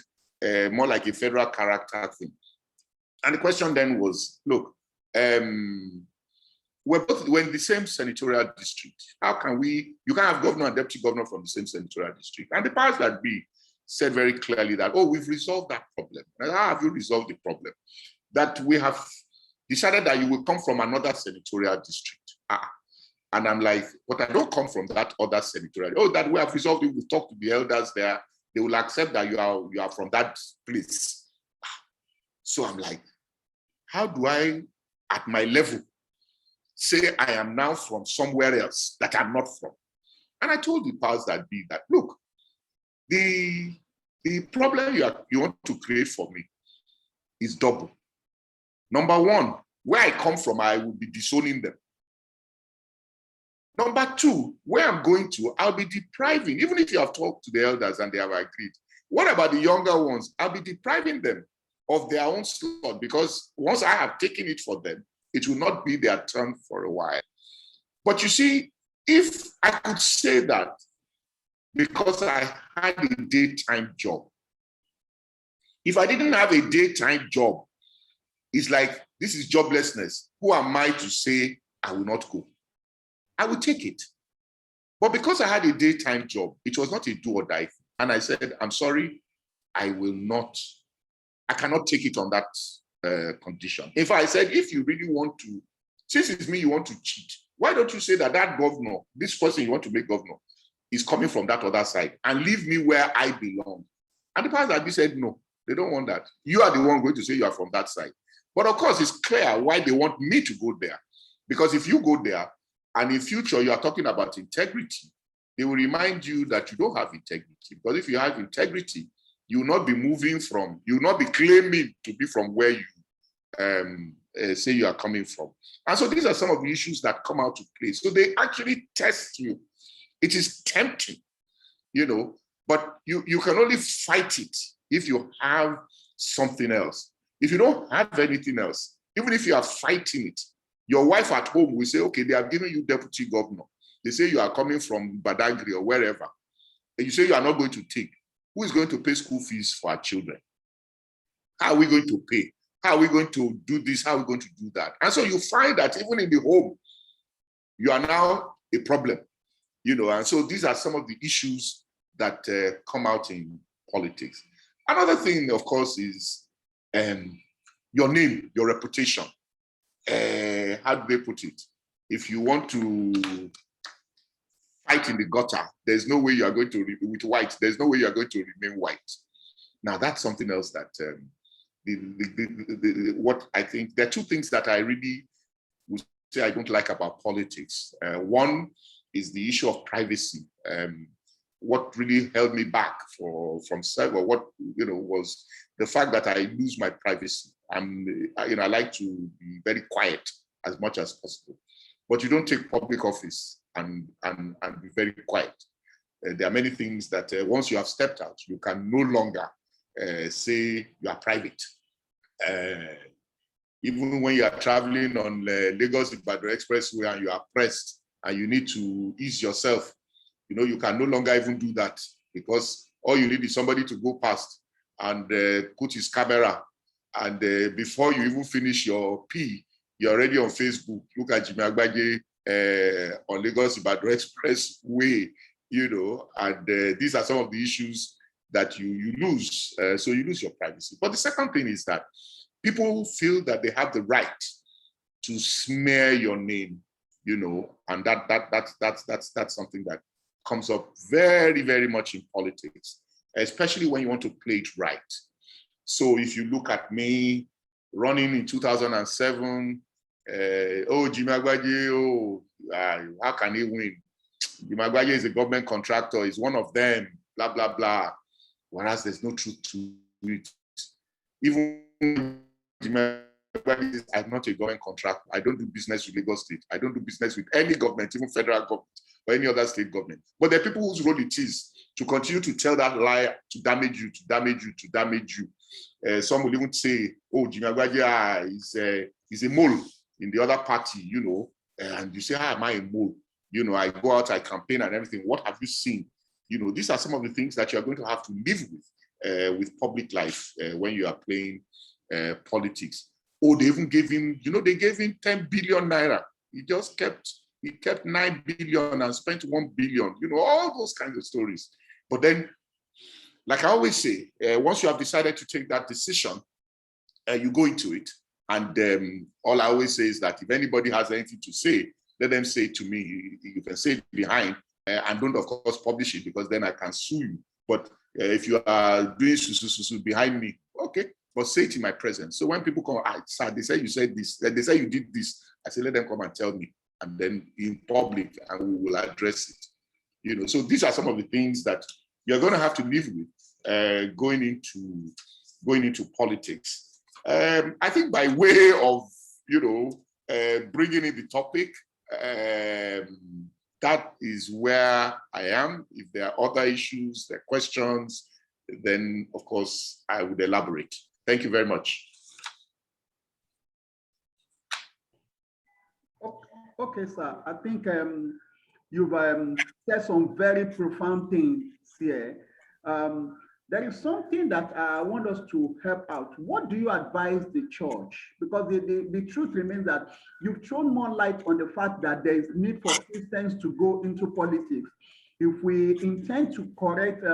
more like a federal character thing. And the question then was, look, we're in the same senatorial district. How can you can't have governor and deputy governor from the same senatorial district. And the powers that be said very clearly that, oh, we've resolved that problem. And how have you resolved the problem? That we have decided that you will come from another senatorial district. And I'm like, but I don't come from that other senatorial. Oh, that we have resolved it. We've talked to the elders there. They will accept that you are from that place. So I'm like, how do I, at my level, say I am now from somewhere else that I'm not from? And I told the powers that be that, look, the problem you want to create for me is double. Number one, where I come from, I will be disowning them. Number two, where I'm going to, I'll be depriving, even if you have talked to the elders and they have agreed. What about the younger ones? I'll be depriving them of their own slot because once I have taken it for them, it will not be their turn for a while. But you see, if I could say that because I had a daytime job, if I didn't have a daytime job, it's like, this is joblessness. Who am I to say I will not go? I will take it. But because I had a daytime job, it was not a do or die. And I said, I'm sorry, I cannot take it on that condition. If I said, if you really want to, since it's me you want to cheat, why don't you say that governor, this person you want to make governor, is coming from that other side and leave me where I belong? And the powers that be said, no, they don't want that. You are the one going to say you are from that side. But of course, it's clear why they want me to go there. Because if you go there, and in future you are talking about integrity, they will remind you that you don't have integrity. Because if you have integrity, you will not be moving from, you will not be claiming to be from where you say you are coming from. And so these are some of the issues that come out to play. So they actually test you. It is tempting, you know, but you can only fight it if you have something else. If you don't have anything else, even if you are fighting it, your wife at home will say, okay, they have given you deputy governor. They say you are coming from Badagry or wherever. And you say you are not going to take. Who is going to pay school fees for our children? How are we going to pay? How are we going to do this? How are we going to do that? And so you find that even in the home, you are now a problem, you know. And so these are some of the issues that come out in politics. Another thing, of course, is your name, your reputation. How do they put it? If you want to fight in the gutter, there's no way you are going to, with white, there's no way you are going to remain white. Now, that's something else that, what I think, there are two things that I really would say I don't like about politics. One is the issue of privacy. What really held me back from several, what, you know, was the fact that I lose my privacy. I like to be very quiet as much as possible, but you don't take public office and be very quiet. There are many things that once you have stepped out, you can no longer say you are private. Even when you are traveling on Lagos-Ibadan Expressway and you are pressed and you need to ease yourself, you can no longer even do that, because all you need is somebody to go past and put his camera, and before you even finish your pee, you're already on Facebook. Look at Jimi Agbaje on Lagos-Ibadan Expressway, and these are some of the issues that you lose. So you lose your privacy. But the second thing is that people feel that they have the right to smear your name, and that's something that comes up very, very much in politics, especially when you want to play it right. So if you look at me running in 2007, Jimi Agbaje, how can he win? Jimi Agbaje is a government contractor, he's one of them, blah, blah, blah. Whereas there's no truth to it. Even Jimi Agbaje is, I'm not a government contractor. I don't do business with Lagos State. I don't do business with any government, even federal government or any other state government. But there are people whose role it is to continue to tell that lie, to damage you, to damage you, to damage you. Some will even say, Jimi Agbaje is a mole in the other party, and you say, how am I a mole? I go out, I campaign and everything. What have you seen? These are some of the things that you're going to have to live with public life when you are playing politics. They even gave him, they gave him 10 billion naira. He kept 9 billion and spent 1 billion, all those kinds of stories. But then, like I always say, once you have decided to take that decision, you go into it. And all I always say is that if anybody has anything to say, let them say it to me. You can say it behind, and don't, of course, publish it, because then I can sue you. But if you are doing behind me, okay, but say it in my presence. So when people come, sir, they say you said this, they say you did this, I say, let them come and tell me, and then in public, and we will address it. So these are some of the things that you're going to have to live with going into politics. I think by way of, bringing in the topic, that is where I am. If there are other issues, there are questions, then of course I would elaborate. Thank you very much. Okay, sir. I think you've said some very profound things here. There is something that I want us to help out. What do you advise the church? Because the truth remains that you've thrown more light on the fact that there is need for Christians to go into politics. If we intend to correct,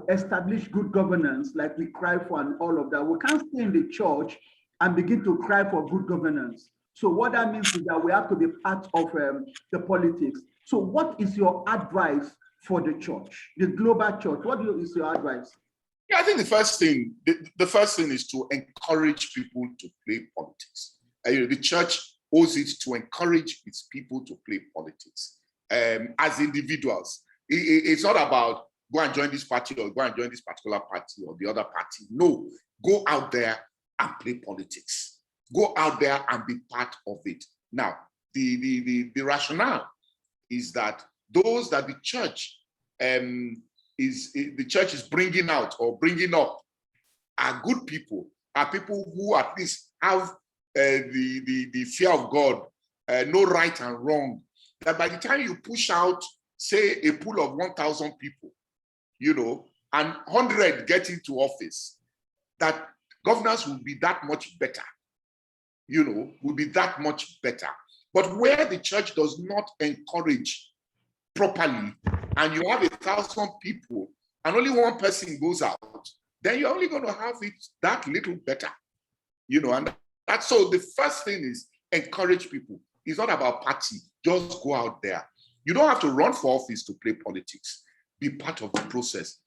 establish good governance, like we cry for and all of that, we can't stay in the church and begin to cry for good governance. So what that means is that we have to be part of the politics. So what is your advice for the church, the global church? What is your advice? Yeah, I think the first thing is to encourage people to play politics. The church owes it to encourage its people to play politics as individuals. It's not about go and join this party or go and join this particular party or the other party. No, go out there and play politics. Go out there and be part of it. Now, the rationale is that those that the church is bringing out or bringing up are good people, are people who at least have the fear of God, know right and wrong. That by the time you push out, say, a pool of 1,000 people, and 100 get into office, that governance will be that much better. Will be that much better. But where the church does not encourage properly, and you have 1,000 people, and only one person goes out, then you're only going to have it that little better. And that's so the first thing is encourage people. It's not about party. Just go out there. You don't have to run for office to play politics. Be part of the process.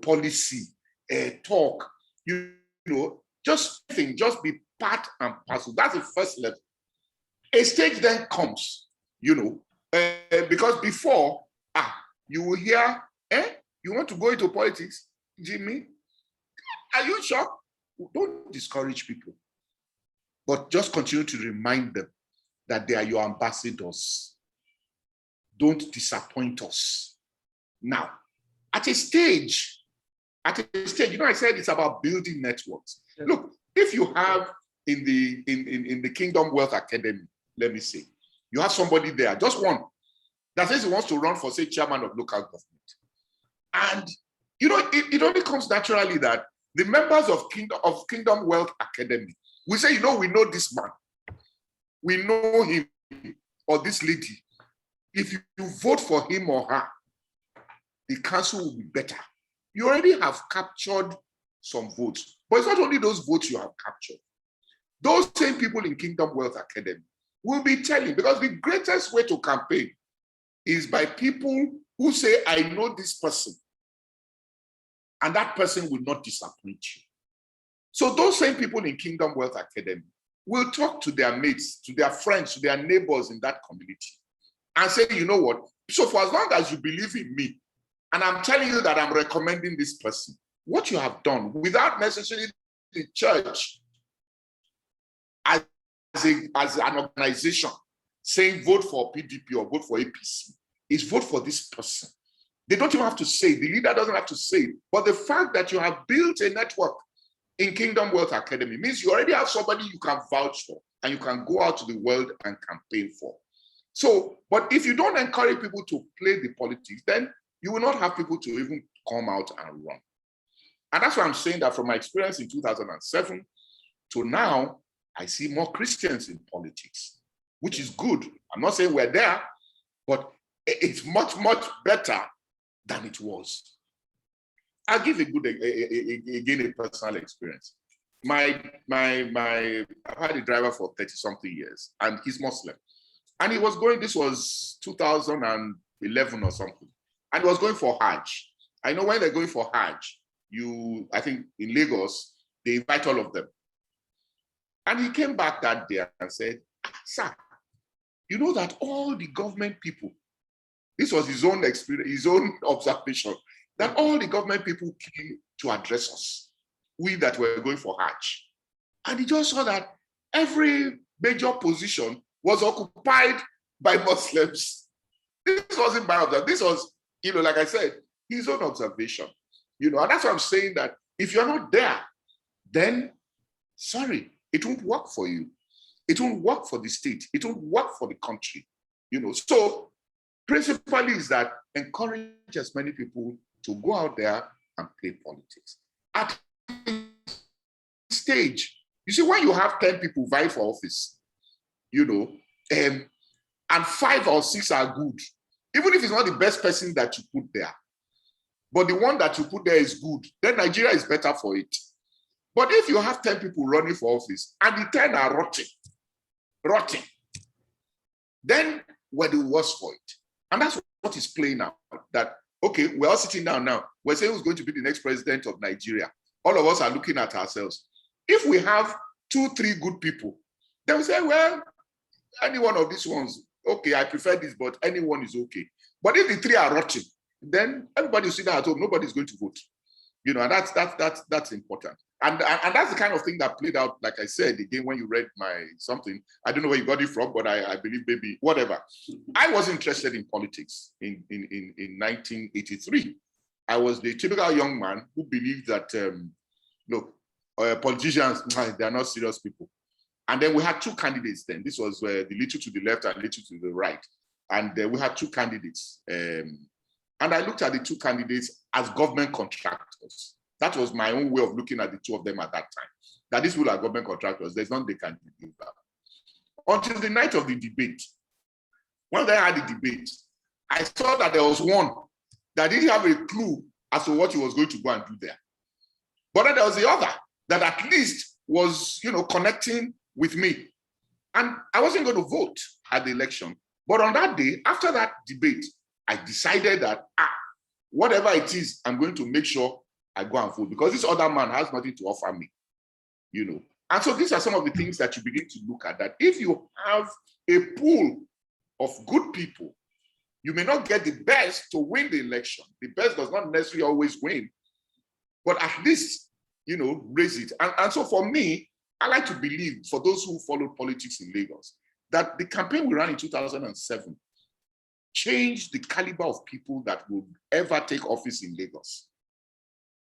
Policy, talk, just be part and parcel. That's the first level. A stage then comes, because before, you will hear, you want to go into politics, Jimmy? Are you sure? Don't discourage people, but just continue to remind them that they are your ambassadors. Don't disappoint us. Now, at a stage, at a stage, you know, I said it's about building networks. Yes. Look, if you have in the Kingdom Wealth Academy, let me say, you have somebody there, just one, that says he wants to run for, say, chairman of local government. And, you know, it only comes naturally that the members of Kingdom Wealth Academy, we say, you know, we know this man, we know him or this lady. If you vote for him or her, the council will be better. You already have captured some votes. But it's not only those votes you have captured. Those same people in Kingdom Wealth Academy will be telling, because the greatest way to campaign is by people who say, I know this person, and that person will not disappoint you. So those same people in Kingdom Wealth Academy will talk to their mates, to their friends, to their neighbors in that community and say, you know what? So for as long as you believe in me, and I'm telling you that I'm recommending this person, what you have done without necessarily the church as an organization saying vote for PDP or vote for APC, is vote for this person. They don't even have to say it. The leader doesn't have to say it. But the fact that you have built a network in Kingdom Wealth Academy means you already have somebody you can vouch for and you can go out to the world and campaign for. So, but if you don't encourage people to play the politics, then you will not have people to even come out and run. And that's why I'm saying that from my experience in 2007 to now, I see more Christians in politics, which is good. I'm not saying we're there, but it's much, much better than it was. I'll give a personal experience. I've had a driver for 30-something years, and he's Muslim. And he was going, this was 2011 or something, and he was going for Hajj. I know when they're going for Hajj, I think in Lagos, they invite all of them. And he came back that day and said, sir, you know that all the government people, this was his own experience, his own observation, that all the government people came to address us, we that were going for Hajj. And he just saw that every major position was occupied by Muslims. This wasn't my observation. This was, you know, like I said, his own observation. You know, and that's why I'm saying that if you're not there, then sorry, it won't work for you. It won't work for the state. It won't work for the country. You know, so principally is that encourage as many people to go out there and play politics. At the stage, you see, when you have 10 people vie for office, you know, and 5 or 6 are good, even if it's not the best person that you put there, but the one that you put there is good, then Nigeria is better for it. But if you have 10 people running for office and the 10 are rotting, then we're the worse for it. And that's what is playing out. That, okay, we're all sitting down now. We're saying who's going to be the next president of Nigeria. All of us are looking at ourselves. If we have 2, 3 good people, then we say, well, any one of these ones, okay, I prefer this, but anyone is okay. But if the 3 are rotting, then everybody will sit down at home, nobody's going to vote. You know, and that's important. And that's the kind of thing that played out, like I said, again, when you read my something, I don't know where you got it from, but I believe maybe, whatever. I was interested in politics in 1983. I was the typical young man who believed that, look, politicians, they are not serious people. And then we had 2 candidates then. This was the little to the left and little to the right. And we had 2 candidates. And I looked at the 2 candidates as government contractors. That was my own way of looking at the 2 of them at that time. That these people are government contractors. There's none they can do that. Until the night of the debate. When they had the debate, I saw that there was one that didn't have a clue as to what he was going to go and do there. But then there was the other that at least was, you know, connecting with me. And I wasn't going to vote at the election. But on that day, after that debate, I decided that, whatever it is, I'm going to make sure I go and vote, because this other man has nothing to offer me, you know. And so these are some of the things that you begin to look at, that if you have a pool of good people, you may not get the best to win the election. The best does not necessarily always win, but at least, you know, raise it. And so for me, I like to believe, for those who followed politics in Lagos, that the campaign we ran in 2007 changed the caliber of people that would ever take office in Lagos.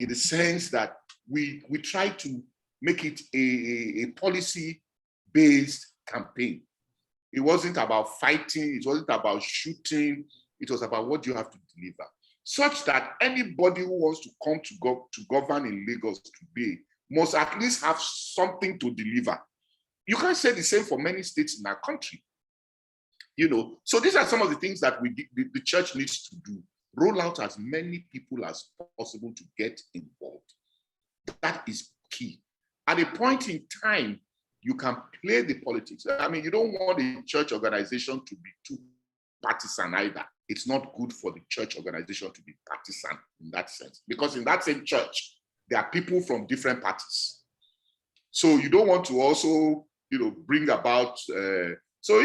in the sense that we try to make it a policy-based campaign. It wasn't about fighting, it wasn't about shooting, it was about what you have to deliver. Such that anybody who wants to come to govern in Lagos today must at least have something to deliver. You can't say the same for many states in our country. So these are some of the things that the church needs to do. Roll out as many people as possible to get involved. That is key. At a point in time, you can play the politics. I mean, you don't want a church organization to be too partisan either. It's not good for the church organization to be partisan in that sense, because in that same church, there are people from different parties. So you don't want to also, bring about, so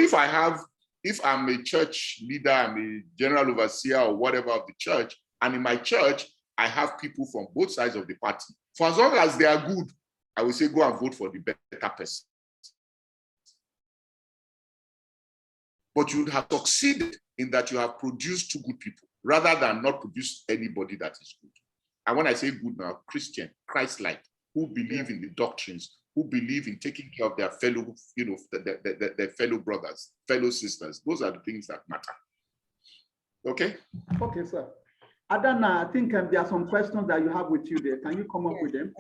if I'm a church leader, I'm a general overseer or whatever of the church, and in my church, I have people from both sides of the party. For as long as they are good, I will say go and vote for the better person. But you would have succeeded in that you have produced two good people rather than not produce anybody that is good. And when I say good now, Christian, Christ-like, who believe in the doctrines, who believe in taking care of their fellow, their fellow brothers, fellow sisters. Those are the things that matter. Okay? Okay, sir. Adana, I think there are some questions that you have with you there. Can you come up with them?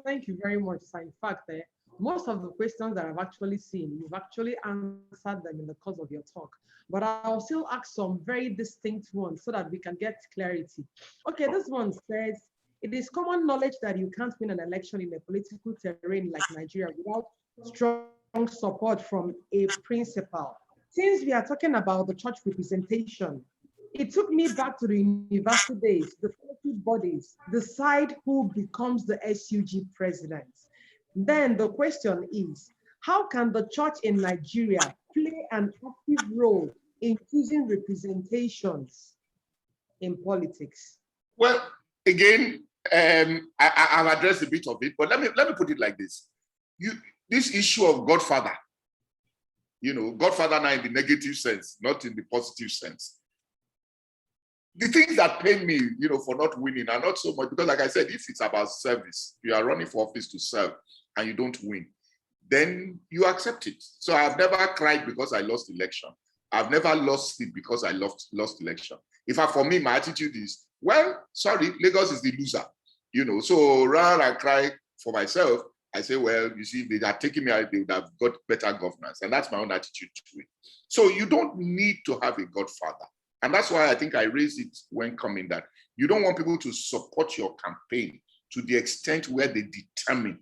Thank you very much, sir. In fact, most of the questions that I've actually seen, you've actually answered them in the course of your talk. But I'll still ask some very distinct ones so that we can get clarity. Okay, this one says, it is common knowledge that you can't win an election in a political terrain like Nigeria without strong support from a principal. Since we are talking about the church representation, it took me back to the university days. The faculty bodies decide who becomes the SUG president. Then the question is, how can the church in Nigeria play an active role in choosing representations in politics? Well, again, I've addressed a bit of it, but let me put it like this. This issue of Godfather, Godfather now in the negative sense, not in the positive sense. The things that pain me, for not winning are not so much, because like I said, if it's about service, you are running for office to serve and you don't win, then you accept it. So I've never cried because I lost election. I've never lost sleep because I lost election. In fact, for me, my attitude is, well, sorry, Lagos is the loser. So rather than cry for myself, I say, well, you see, if they had taken me out, they would have got better governance. And that's my own attitude to it. So you don't need to have a godfather. And that's why I think I raised it when coming that you don't want people to support your campaign to the extent where they determine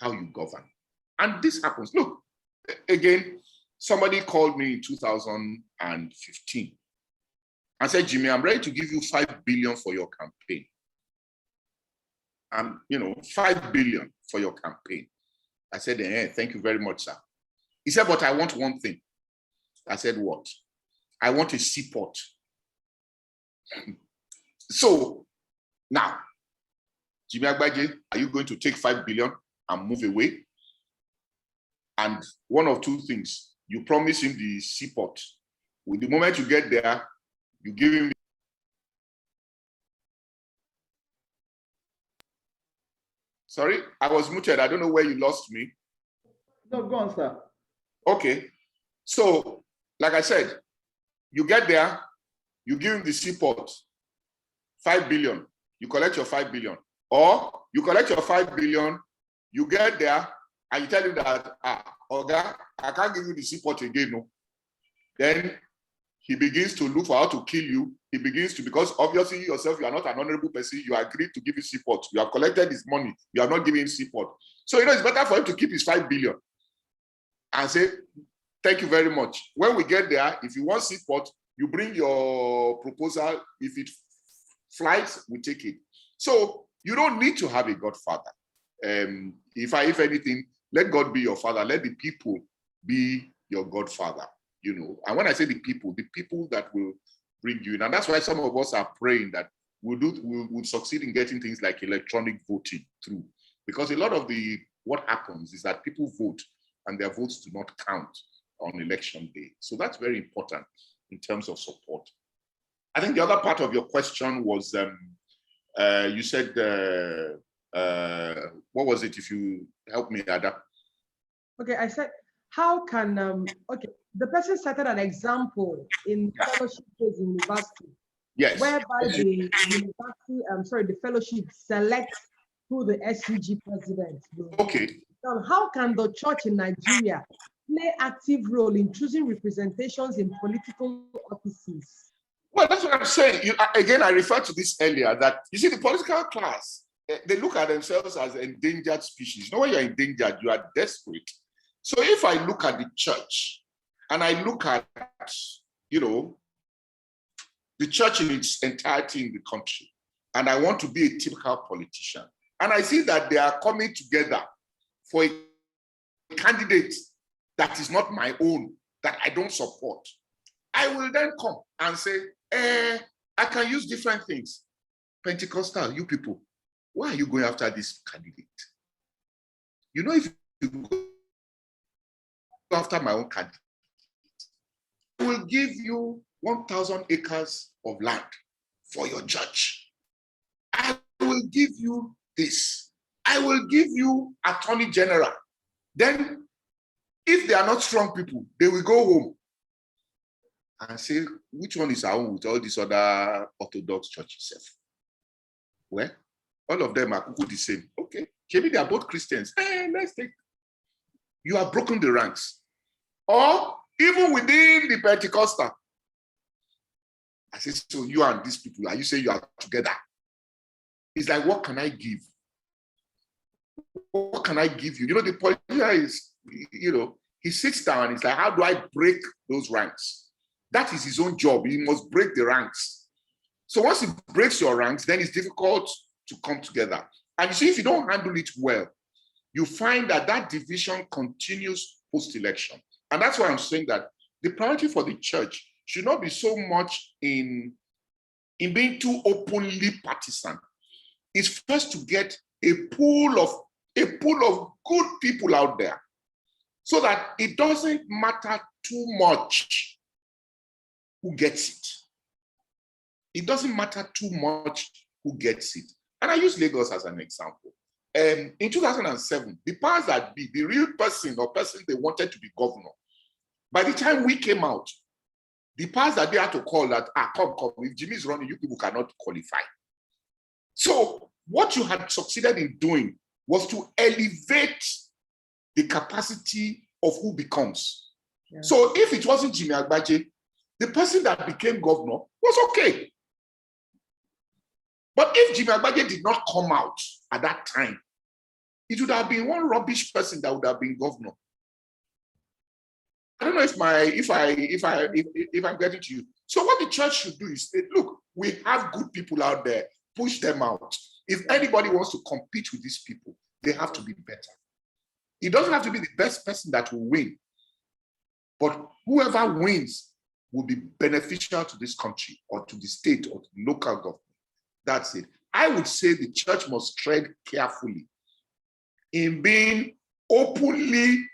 how you govern. And this happens. Look, again, somebody called me in 2015 and said, Jimmy, I'm ready to give you 5 billion for your campaign. 5 billion for your campaign. I said, thank you very much, sir. He said, but I want one thing. I said, what? I want a seaport. So now, Jimmy Agbaje, are you going to take 5 billion and move away? And one of two things, you promise him the seaport. With the moment you get there, you give him. Sorry, I was muted. I don't know where you lost me. No, go on, sir. Okay. So, like I said, you get there, you give him the seaport, 5 billion, you collect your 5 billion. Or you collect your 5 billion, you get there, and you tell him that, Oga, I can't give you the seaport again, no. Then he begins to look for how to kill you. He begins to, because obviously yourself, you are not an honorable person, you agreed to give him seaport. You have collected his money, you are not giving him seaport. So, it's better for him to keep his 5 billion and say, thank you very much. When we get there, if you want seaport, you bring your proposal. If it flies, we take it. So you don't need to have a godfather. If anything, let God be your father. Let the people be your godfather. And when I say the people that will bring you in, and that's why some of us are praying that we'll succeed in getting things like electronic voting through, because a lot of what happens is that people vote and their votes do not count on election day. So that's very important in terms of support. I think the other part of your question was You said, what was it? If you help me, Ada. Okay, I said, how can, okay, the person cited an example in fellowship-based university, Yes. whereby the university, the fellowship selects who the SUG president will be. Okay. Now, how can the church in Nigeria play active role in choosing representations in political offices? Well, that's what I'm saying. Again, I referred to this earlier, that you see the political class, they look at themselves as endangered species. You know, when you're endangered, you are desperate. So if I look at the church and I look at, the church in its entirety in the country, and I want to be a typical politician, and I see that they are coming together for a candidate that is not my own, that I don't support, I will then come and say, I can use different things. Pentecostal, you people, why are you going after this candidate? You know, if you go after my own candidate, I will give you 1,000 acres of land for your church. I will give you this. I will give you attorney general. Then, if they are not strong people, they will go home and say, which one is our own with all these other Orthodox churches? Well, all of them are the same. Okay, maybe they are both Christians. Let's take. You have broken the ranks. Or even within the Pentecostal, I say, so you and these people, are you saying you are together? It's like, what can I give? What can I give you? The politician is, he sits down and he's like, how do I break those ranks? That is his own job. He must break the ranks. So once he breaks your ranks, then it's difficult to come together. And you see, if you don't handle it well, you find that division continues post-election. And that's why I'm saying that the priority for the church should not be so much in being too openly partisan. It's first to get a pool of good people out there, so that it doesn't matter too much who gets it. It doesn't matter too much who gets it. And I use Lagos as an example. In 2007, the powers that be, the real person they wanted to be governor, by the time we came out, the powers that they had to call that, come, if Jimi is running, you people cannot qualify. So what you had succeeded in doing was to elevate the capacity of who becomes. Yeah. So if it wasn't Jimi Agbaje, the person that became governor was okay. But if Jimi Agbaje did not come out at that time, it would have been one rubbish person that would have been governor. I don't know if I'm getting to you. So what the church should do is say, look, we have good people out there, push them out. If anybody wants to compete with these people, they have to be better. It doesn't have to be the best person that will win, but whoever wins will be beneficial to this country or to the state or to the local government. That's it. I would say the church must tread carefully in being openly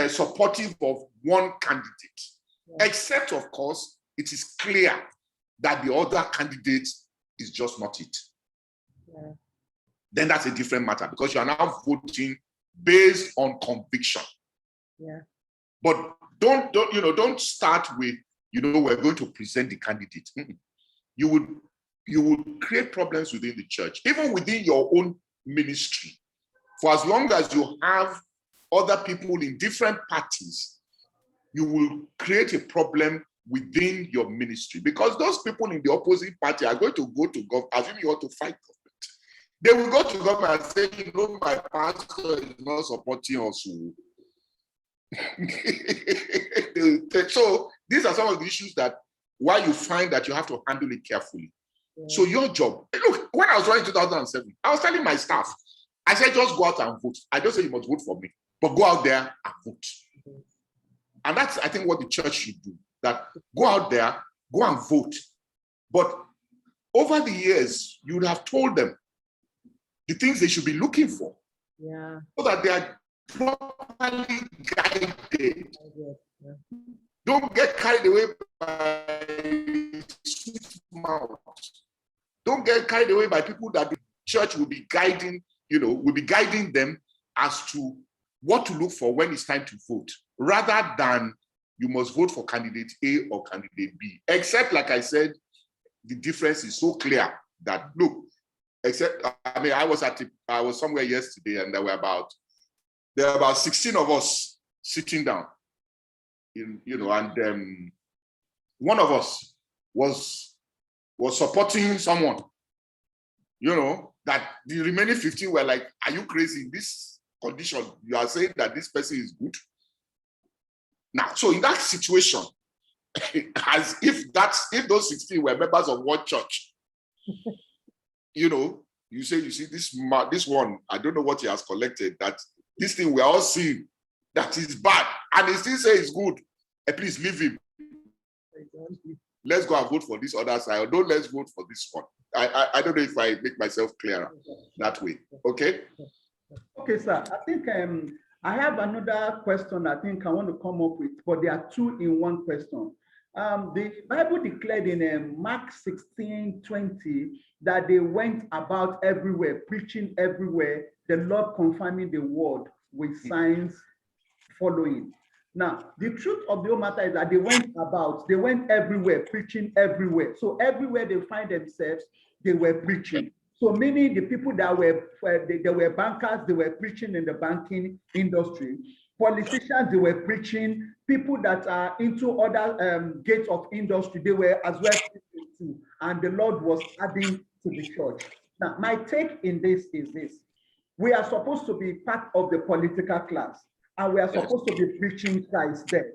supportive of one candidate, except, of course, it is clear that the other candidate is just not it. Yeah. Then that's a different matter, because you are now voting based on conviction. Yeah. But don't start with, we're going to present the candidate. You would create problems within the church, even within your own ministry. For as long as you have other people in different parties, you will create a problem within your ministry, because those people in the opposite party are going to go to government, assuming you want to fight government. They will go to government and say, my pastor is not supporting us. So these are some of the issues that why you find that you have to handle it carefully. Yeah. So your job, look, when I was running 2007, I was telling my staff, I said, just go out and vote. I don't say you must vote for me, but go out there and vote. And that's, I think, what the church should do, that go out there, go and vote. But over the years, you would have told them the things they should be looking for, so that they are properly guided. Yeah. Don't get carried away by sweet mouth. Don't get carried away by people that the church will be guiding, will be guiding them as to what to look for when it's time to vote, rather than you must vote for candidate A or candidate B. Except, like I said, the difference is so clear that, look, I was somewhere yesterday, and there were about 16 of us sitting down, and one of us was supporting someone, that the remaining 15 were like, are you crazy? In this condition, you are saying that this person is good? Now, so in that situation, as if those 16 were members of one church, you say, you see, this one, I don't know what he has collected, that this thing we're all seeing, that is bad, and he still says it's good. Please leave him. Let's go and vote for this other side, or don't let's vote for this one. I don't know if I make myself clearer that way. Okay? Okay, sir. I think I have another question I think I want to come up with, but there are two in one question. The Bible declared in Mark 16:20 that they went about everywhere, preaching everywhere, the Lord confirming the word with signs following. Now, the truth of the whole matter is that they went everywhere, preaching everywhere. So everywhere they find themselves, they were preaching. So meaning the people that they were bankers, they were preaching in the banking industry. Politicians, they were preaching. People that are into other gates of industry, they were as well preaching too. And the Lord was adding to the church. Now, my take in this is this. We are supposed to be part of the political class, and we are supposed to be preaching Christ there.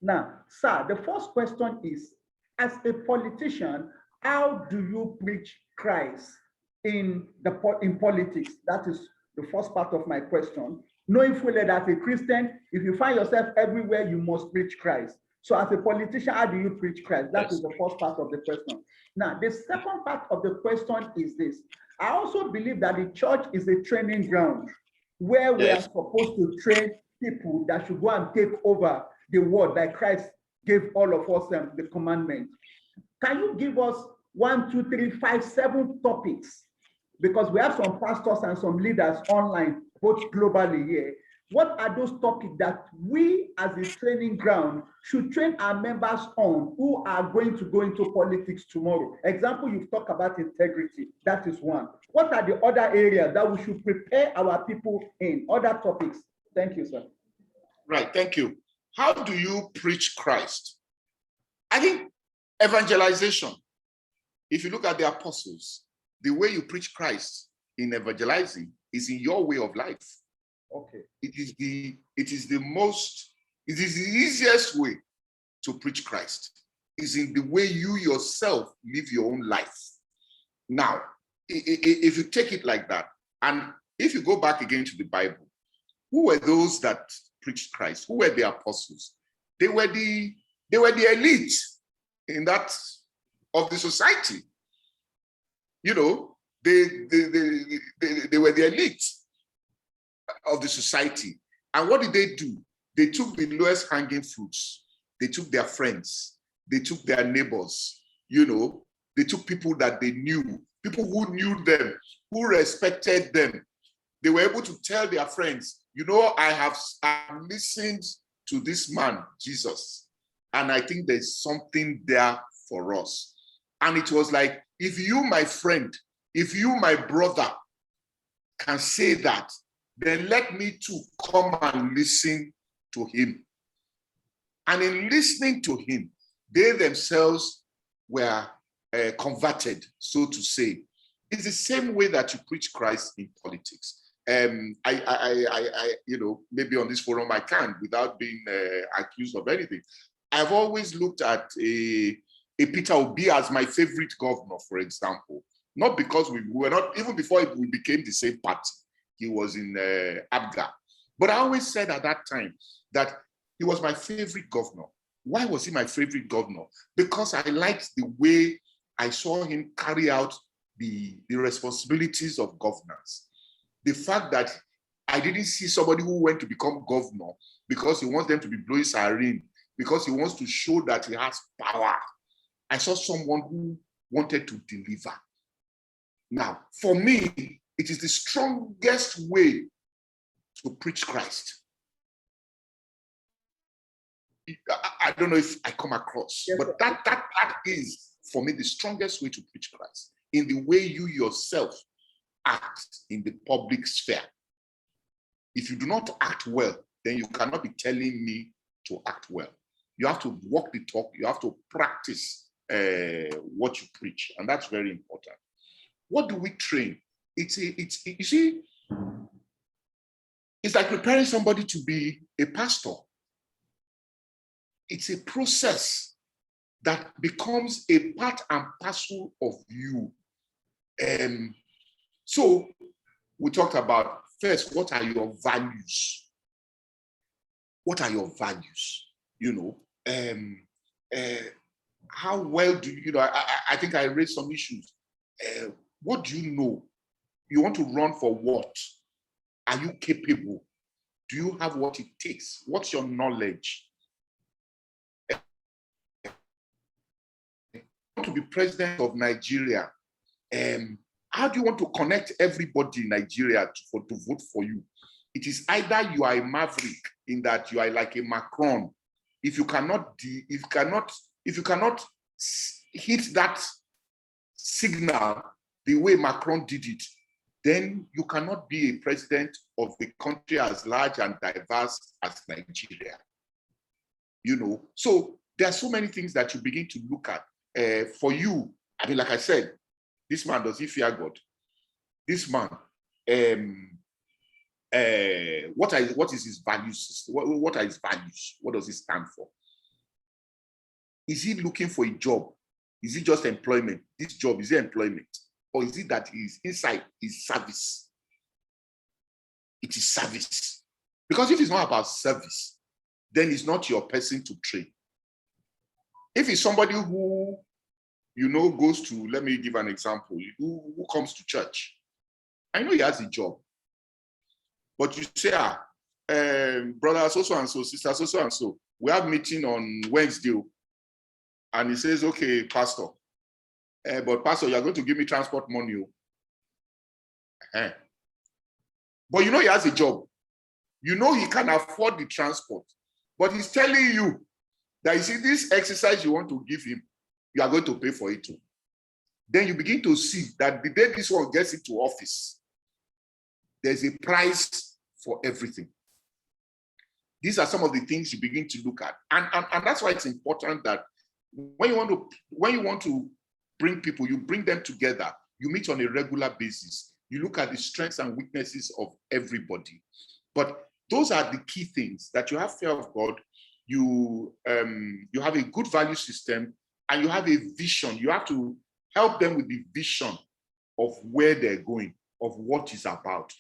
Now, sir, the first question is, as a politician, how do you preach Christ in politics? That is the first part of my question. Knowing fully that as a Christian, if you find yourself everywhere, you must preach Christ. So as a politician, how do you preach Christ? That is the first part of the question. Now, the second part of the question is this. I also believe that the church is a training ground where we are supposed to train people that should go and take over the word that Christ gave all of us the commandment. Can you give us 1, 2, 3, 5, 7 topics? Because we have some pastors and some leaders online, both globally here. What are those topics that we as a training ground should train our members on who are going to go into politics tomorrow? Example, you've talked about integrity. That is one. What are the other areas that we should prepare our people in? Other topics. Thank you, sir. Right, thank you. How do you preach Christ? I think evangelization. If you look at the apostles, the way you preach Christ in evangelizing is in your way of life. Okay. It is the easiest way to preach Christ, is in the way you yourself live your own life. Now, if you take it like that, and if you go back again to the Bible, who were those that preached Christ? Who were the apostles? They were the elite in that of the society. They were the elite of the society. And what did they do? They took the lowest hanging fruits. They took their friends. They took their neighbors. They took people that they knew, people who knew them, who respected them. They were able to tell their friends, I have listened to this man, Jesus, and I think there's something there for us. And it was like, if you, my friend, if you, my brother, can say that, then let me too come and listen to him. And in listening to him, they themselves were converted, so to say. It's the same way that you preach Christ in politics. Maybe on this forum I can, without being accused of anything. I've always looked at a Peter Obi as my favorite governor, for example. Not because we were not, even before we became the same party, he was in Abga. But I always said at that time that he was my favorite governor. Why was he my favorite governor? Because I liked the way I saw him carry out the responsibilities of governance. The fact that I didn't see somebody who went to become governor because he wants them to be blowing siren, because he wants to show that he has power. I saw someone who wanted to deliver. Now, for me, it is the strongest way to preach Christ. I don't know if I come across, yes, but that is, for me, the strongest way to preach Christ, in the way you yourself act in the public sphere. If you do not act well, then you cannot be telling me to act well. You have to walk the talk. You have to practice what you preach, and that's very important. What do we train? You see, it's like preparing somebody to be a pastor. It's a process that becomes a part and parcel of you. So we talked about, first, what are your values? What are your values? You know, how well do you know? I think I raised some issues. What do you know? You want to run for what? Are you capable? Do you have what it takes? What's your knowledge? To be president of Nigeria, how do you want to connect everybody in Nigeria to vote for you? It is either you are a maverick, in that you are like a Macron. If you cannot hit that signal the way Macron did it, then you cannot be a president of a country as large and diverse as Nigeria. You know, so there are so many things that you begin to look at. For you, I mean, like I said, this man, does he fear God? This man, what is his values? What are his values? What does he stand for? Is he looking for a job? Is it just employment? This job, is it employment? Or is it that he's inside his service? It is service. Because if it's not about service, then it's not your person to train. If it's somebody who, you know, goes to, let me give an example, who comes to church, I know he has a job, but you say, brother so and so, sister so and so, we have meeting on Wednesday, and he says, okay, pastor, but pastor, you're going to give me transport money. But you know he has a job. You know he can afford the transport, but he's telling you that, you see, this exercise you want to give him, you are going to pay for it too. Then you begin to see that the day this one gets into office, there's a price for everything. These are some of the things you begin to look at. And that's why it's important that when you want to bring people, you bring them together, you meet on a regular basis, you look at the strengths and weaknesses of everybody. But those are the key things, that you have fear of God, you have a good value system, and you have a vision. You have to help them with the vision of where they're going, of what it's about.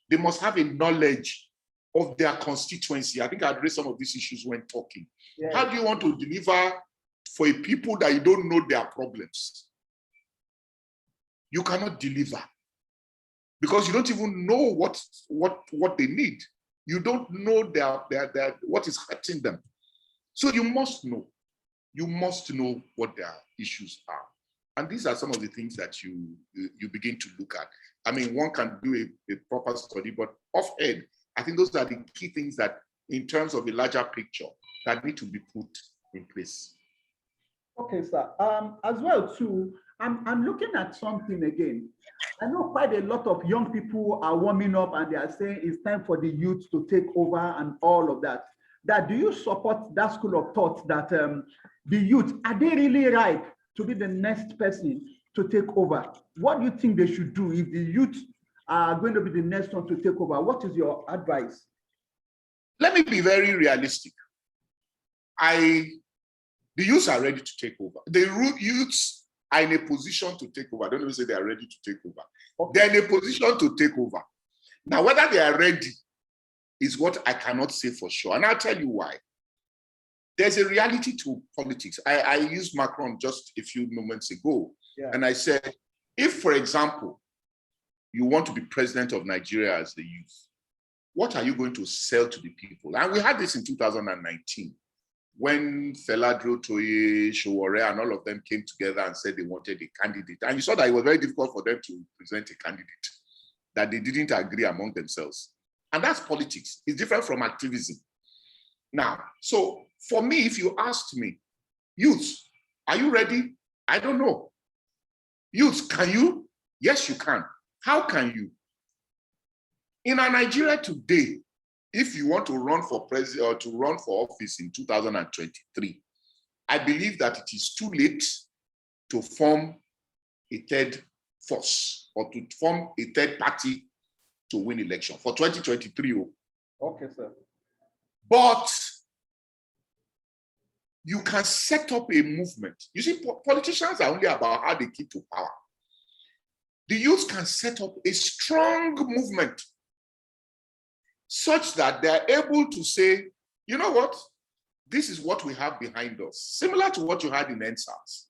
They must have a knowledge of their constituency. I think I addressed some of these issues when talking. Yeah. How do you want to deliver for a people that you don't know their problems? You cannot deliver because you don't even know what they need. You don't know their what is hurting them. So you must know. You must know what their issues are. And these are some of the things that you begin to look at. I mean, one can do a proper study, but offhand, I think those are the key things that, in terms of a larger picture, that need to be put in place. Okay, sir. As well, too, I'm looking at something again. I know quite a lot of young people are warming up and they are saying it's time for the youth to take over and all of that. Do you support that school of thought that the youth, are they really ripe to be the next person to take over? What do you think they should do if the youth are going to be the next one to take over? What is your advice? Let me be very realistic. The youths are ready to take over. The youths are in a position to take over. I don't even say they are ready to take over. Okay. They're in a position to take over. Now, whether they are ready is what I cannot say for sure. And I'll tell you why. There's a reality to politics. I used Macron just a few moments ago. Yeah. And I said, if, for example, you want to be president of Nigeria as the youth, what are you going to sell to the people? And we had this in 2019. when Feladro, Toye, Showore, and all of them came together and said they wanted a candidate. And you saw that it was very difficult for them to present a candidate, that they didn't agree among themselves. And that's politics. It's different from activism. Now, so for me, if you asked me, youth, are you ready? I don't know. Youth, can you? Yes, you can. How can you? In our Nigeria today, if you want to run for president or to run for office in 2023, I believe that it is too late to form a third force or to form a third party to win election for 2023. Okay, sir. But you can set up a movement. You see, politicians are only about how they keep to power. The youth can set up a strong movement such that they are able to say, you know what, this is what we have behind us, similar to what you had in NSAS.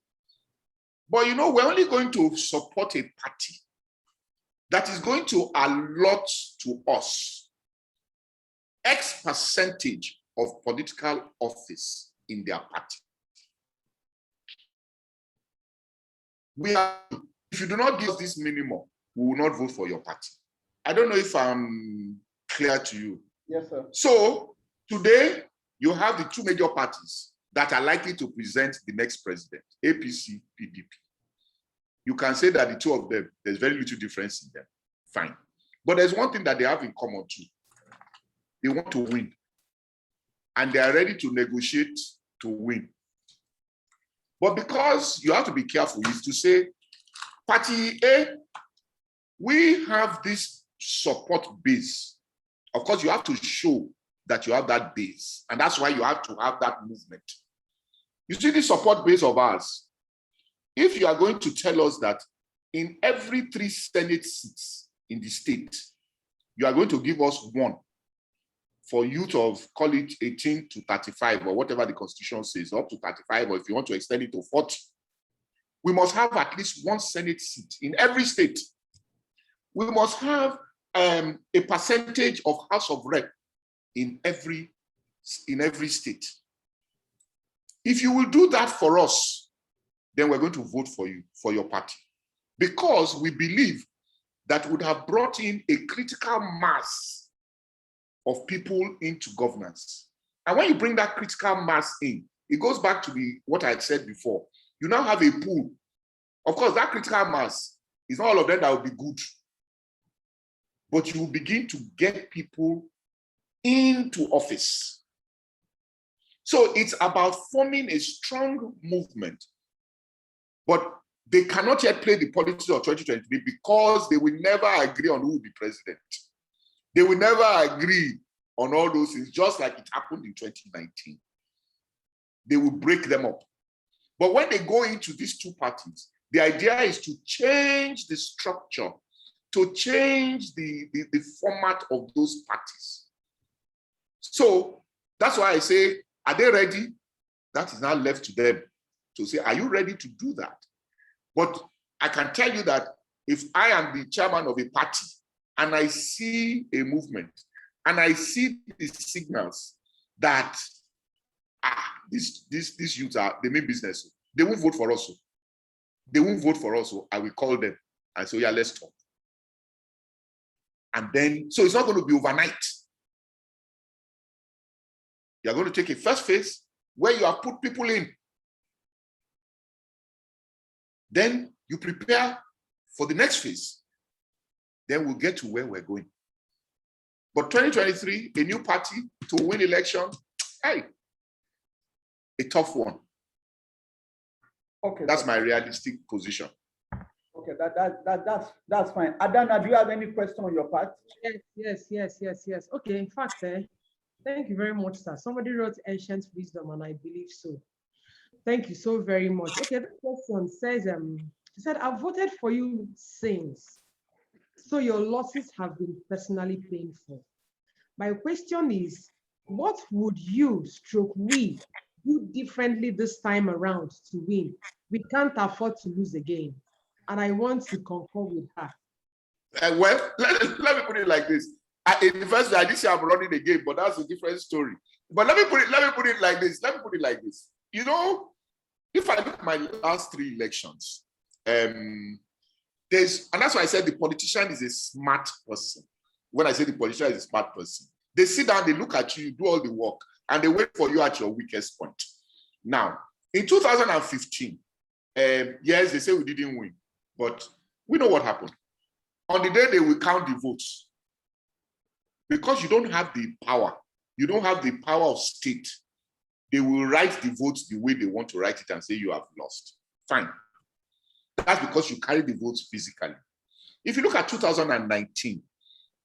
But you know, we're only going to support a party that is going to allot to us X percentage of political office in their party. If you do not give us this minimum, we will not vote for your party. I don't know if I'm clear to you. Yes, sir. So today, you have the two major parties that are likely to present the next president, APC, PDP. You can say that the two of them, there's very little difference in them. Fine. But there's one thing that they have in common too. They want to win. And they are ready to negotiate to win. But because you have to be careful, is to say, Party A, we have this support base. Of course, you have to show that you have that base. And that's why you have to have that movement. You see the support base of ours. If you are going to tell us that in every 3 Senate seats in the state, you are going to give us 1 for youth of, call it 18 to 35 or whatever the Constitution says, up to 35, or if you want to extend it to 40, we must have at least 1 Senate seat in every state. We must have a percentage of House of Rep in every state. If you will do that for us, then we're going to vote for you, for your party, because we believe that would have brought in a critical mass of people into governance. And when you bring that critical mass in, it goes back to what I had said before. You now have a pool. Of course, that critical mass is not all of them that will be good, but you will begin to get people into office. So it's about forming a strong movement, but they cannot yet play the politics of 2023 because they will never agree on who will be president. They will never agree on all those things, just like it happened in 2019. They will break them up. But when they go into these two parties, the idea is to change the structure, to change the format of those parties. So that's why I say, are they ready? That is now left to them to say, are you ready to do that? But I can tell you that if I am the chairman of a party and I see a movement and I see the signals that these youths they mean business, they won't vote for us. They won't vote for us. So I will call them and say, yeah, let's talk. And then, so it's not going to be overnight. You're going to take a first phase where you have put people in. Then you prepare for the next phase. Then we'll get to where we're going. But 2023, a new party to win election, hey, a tough one. Okay. That's my realistic position. Okay, that's fine. Adana, do you have any question on your part? Yes. Okay, in fact, thank you very much, sir. Somebody wrote ancient wisdom, and I believe so. Thank you so very much. Okay, this question says, she said, I've voted for you since, so your losses have been personally painful. My question is, what would we do differently this time around to win? We can't afford to lose again. And I want to concur with her. Well, let me put it like this. In the first place, I didn't say I'm running a game, but that's a different story. But let me put it like this. You know, if I look at my last 3 elections, and that's why I said the politician is a smart person. When I say the politician is a smart person, they sit down, they look at you, do all the work, and they wait for you at your weakest point. Now, in 2015, yes, they say we didn't win, but we know what happened. On the day they will count the votes, because you don't have the power, you don't have the power of state, they will write the votes the way they want to write it and say you have lost. Fine. That's because you carry the votes physically. If you look at 2019,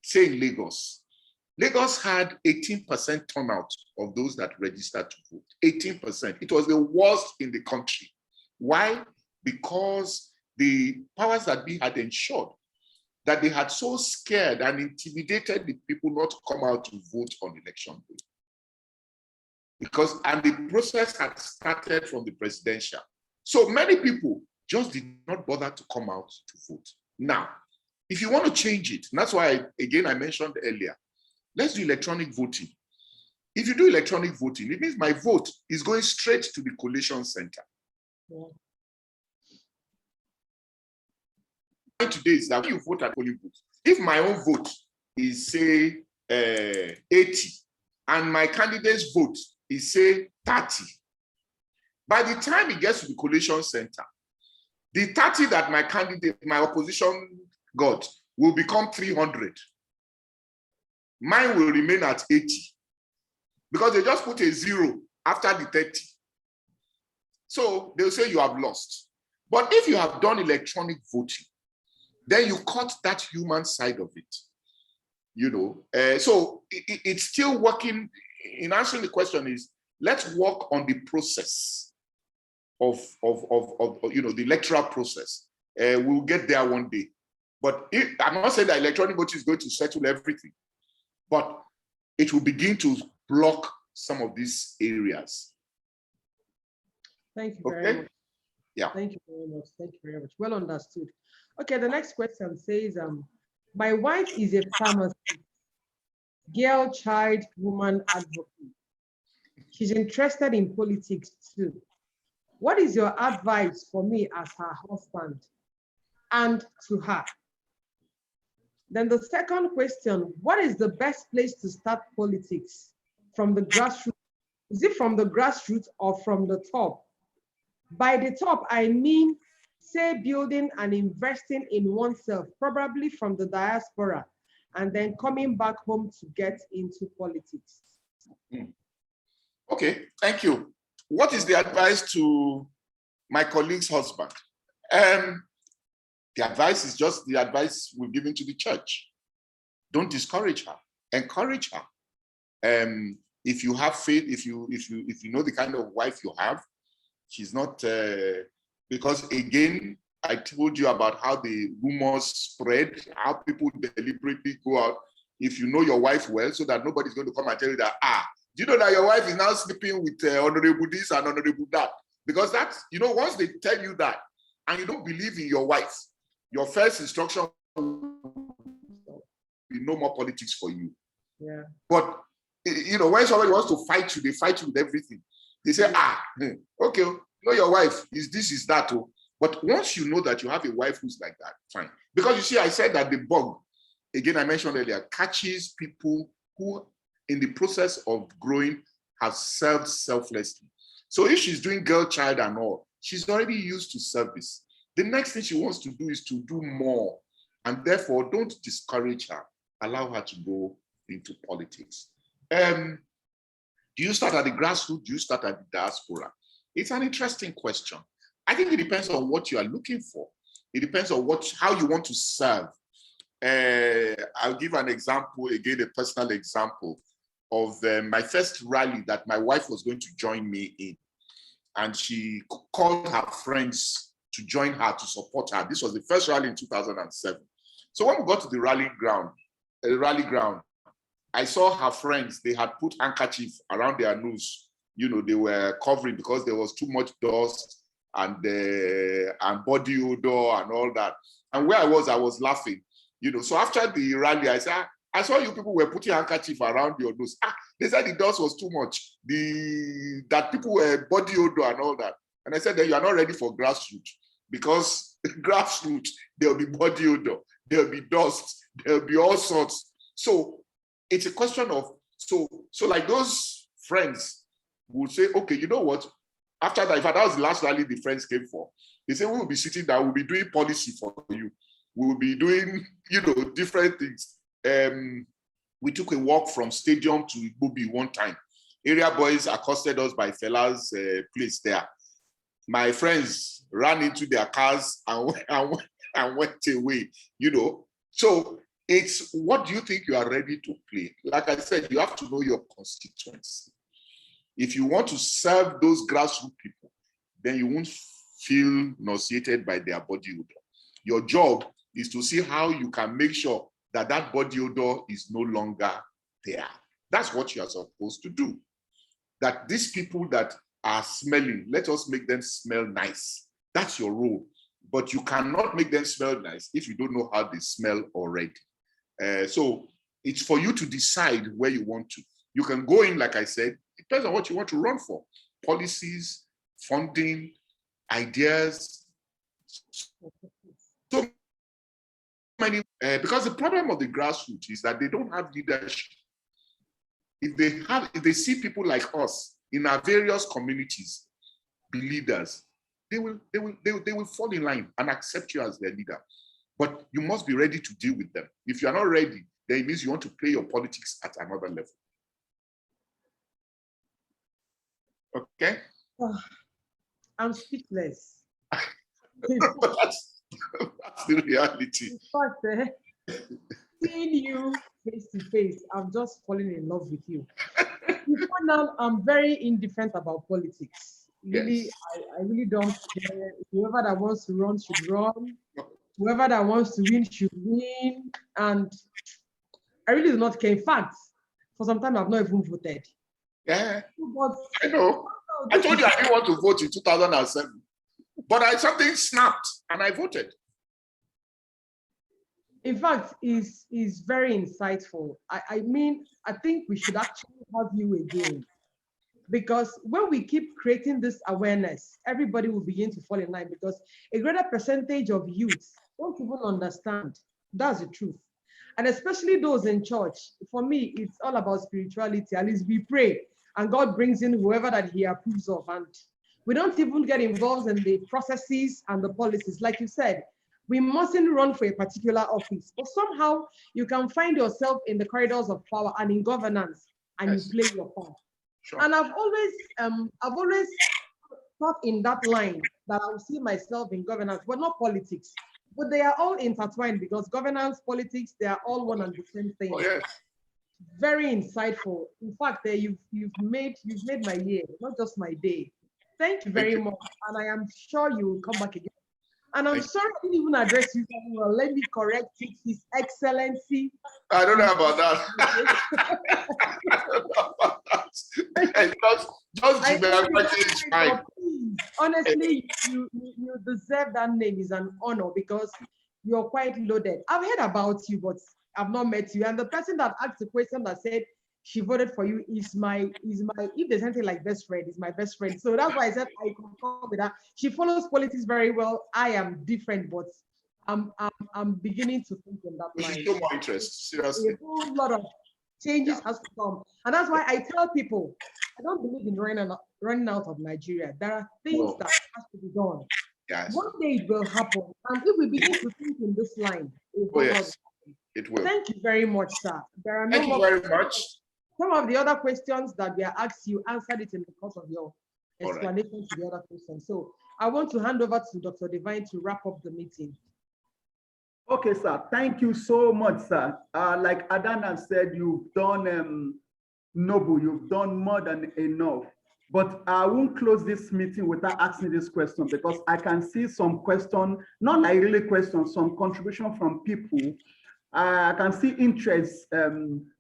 say in Lagos, Lagos had 18% turnout of those that registered to vote. 18%. It was the worst in the country. Why? Because the powers that be had ensured that they had so scared and intimidated the people not to come out to vote on election day. And the process had started from the presidential. So many people just did not bother to come out to vote. Now, if you want to change it, and that's why, I mentioned earlier, let's do electronic voting. If you do electronic voting, it means my vote is going straight to the collation center. Yeah. Today is that when you vote at polling booth, if my own vote is, say, 80, and my candidate's vote is, say, 30, by the time it gets to the collation center, the 30 that my opposition got will become 300. Mine will remain at 80 because they just put a 0 after the 30. So they'll say you have lost. But if you have done electronic voting, then you cut that human side of it. So it's still working. In answering the question is, let's work on the process of the electoral process. We'll get there one day. But I'm not saying that electronic voting is going to settle everything, but it will begin to block some of these areas. Thank you very much. Yeah. Thank you very much. Thank you very much. Well understood. Okay, the next question says, my wife is a pharmacist, girl, child, woman advocate. She's interested in politics too. What is your advice for me as her husband and to her? Then the second question, what is the best place to start politics? From the grassroots? Is it from the grassroots or from the top? By the top, I mean, say, building and investing in oneself, probably from the diaspora, and then coming back home to get into politics. Okay, thank you. What is the advice to my colleague's husband? The advice is just the advice we've given to the church. Don't discourage her, encourage her. If you have faith, if you know the kind of wife you have, she's not, because again, I told you about how the rumors spread, how people deliberately go out. If you know your wife well, so that nobody's going to come and tell you that, do you know that your wife is now sleeping with honorable this and honorable that? Because that's, once they tell you that, and you don't believe in your wife, your first instruction will be no more politics for you. Yeah. But, when somebody wants to fight you, they fight you with everything. They say, okay, your wife is this, is that. Oh. But once you know that you have a wife who's like that, fine. Because you see, I said that the bug, again, I mentioned earlier, catches people who, in the process of growing, have served selflessly. So if she's doing girl child and all, she's already used to service. The next thing she wants to do is to do more. And therefore, don't discourage her. Allow her to go into politics. Do you start at the grassroots? Do you start at the diaspora? It's an interesting question. I think it depends on what you are looking for. It depends on how you want to serve. I'll give an example, again, a personal example of my first rally that my wife was going to join me in. And she called her friends to join her, to support her. This was the first rally in 2007. So when we got to the rally ground, I saw her friends, they had put handkerchiefs around their nose. They were covering because there was too much dust and body odor and all that. And where I was laughing. So after the rally, I said, I saw you people were putting handkerchief around your nose. They said the dust was too much. That people were body odor and all that. And I said that you are not ready for grassroots, because grassroots, there'll be body odor, there'll be dust, there'll be all sorts. So it's a question of, so like those friends would say, okay, you know what? After that, in fact, that was the last rally the friends came for. They said, we will be sitting down, we'll be doing policy for you. We will be doing, different things. We took a walk from Stadium to Igbobi one time. Area boys accosted us by Fela's place there. My friends ran into their cars and went away, So it's, what do you think you are ready to play? Like I said, you have to know your constituency. If you want to serve those grassroots people, then you won't feel nauseated by their body odor. Your job is to see how you can make sure that that body odor is no longer there. That's what you are supposed to do. That these people that are smelling, let us make them smell nice. That's your role. But you cannot make them smell nice if you don't know how they smell already. So it's for you to decide where you want to. You can go in, like I said, it depends on what you want to run for. Policies, funding, ideas. So many, because the problem of the grassroots is that they don't have leadership. If they see people like us in our various communities be leaders, they will fall in line and accept you as their leader. But you must be ready to deal with them. If you're not ready, then it means you want to play your politics at another level. Okay? Oh, I'm speechless. that's the reality. In fact, seeing you face to face, I'm just falling in love with you. Before now, I'm very indifferent about politics. Really, Yes. I really don't care. Whoever that wants to run should run. Whoever that wants to win should win. And I really do not care. In fact, for some time, I've not even voted. Yeah, But I know. I told you I didn't want to vote in 2007, but something snapped and I voted. In fact, is very insightful. I mean, I think we should actually have you again, because when we keep creating this awareness, everybody will begin to fall in line, because a greater percentage of youth don't even understand. That's the truth. And especially those in church. For me, it's all about spirituality. At least we pray and God brings in whoever that he approves of. And we don't even get involved in the processes and the policies. Like you said, we mustn't run for a particular office, but somehow you can find yourself in the corridors of power and in governance, and Yes. you play your part. Sure. And I've always thought in that line that I will see myself in governance, but not politics. But they are all intertwined, because governance, politics, they are all one and the same thing. Oh, yes. Very insightful. In fact, you've made my year, not just my day. Thank you very much, and I am sure you will come back again. And I'm sorry I didn't even address you very well. Let me correct it. His Excellency. I don't know about that. I don't know about that. Just Jimi is fine. Honestly, you deserve that name. Is an honor, because you're quite loaded. I've heard about you, but I've not met you. And the person that asked the question that said she voted for you is my, if there's anything like best friend, is my best friend. So that's why I said I concur with her. She follows politics very well. I am different, but I'm beginning to think in that line. You should show more interest, seriously. A whole lot of changes has to come. And that's why I tell people, I don't believe in running out of Nigeria. There are things that has to be done. Yes. One day it will happen. And if we begin to think in this line, it will happen. It will. Thank you very much, sir. There are Thank you very much. Some of the other questions that we are asked, you answered it in the course of your explanation to the other questions. So I want to hand over to Dr. Divine to wrap up the meeting. Okay, sir. Thank you so much, sir. Like Adana said, you've done noble. You've done more than enough. But I won't close this meeting without asking this question, because I can see some question, not like really questions, some contribution from people. I can see interest.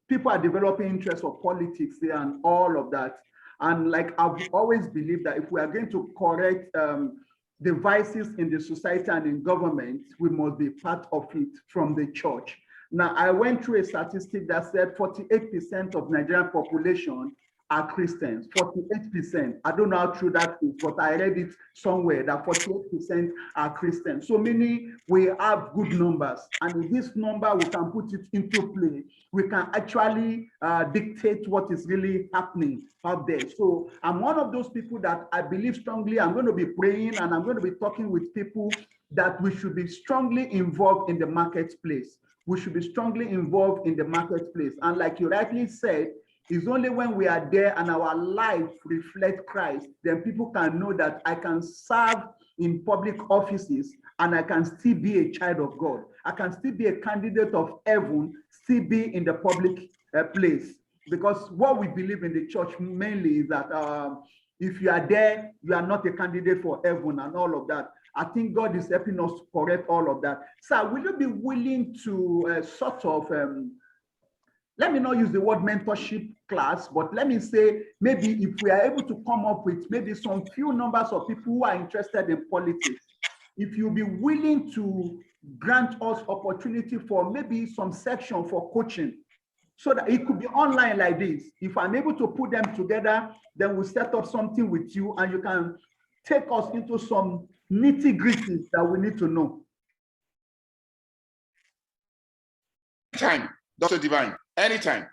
People are developing interest for politics there and all of that. And like I've always believed that if we are going to correct the vices in the society and in government, we must be part of it from the church. Now, I went through a statistic that said 48% of Nigerian population are Christians. 48%. I don't know how true that is, but I read it somewhere that 48% are Christians. So meaning we have good numbers, and in this number we can put it into play. We can actually dictate what is really happening out there. So I'm one of those people that I believe strongly. I'm going to be praying and I'm going to be talking with people that we should be strongly involved in the marketplace. We should be strongly involved in the marketplace. And like you rightly said, it's only when we are there and our life reflects Christ, then people can know that I can serve in public offices and I can still be a child of God. I can still be a candidate of heaven, still be in the public place. Because what we believe in the church mainly is that if you are there, you are not a candidate for heaven and all of that. I think God is helping us to correct all of that. Sir, will you be willing to let me not use the word mentorship class, but let me say, maybe if we are able to come up with maybe some few numbers of people who are interested in politics, if you'll be willing to grant us opportunity for maybe some section for coaching, so that it could be online like this. If I'm able to put them together, then we'll set up something with you and you can take us into some nitty-gritties that we need to know. Time, Dr. Divine. Anytime.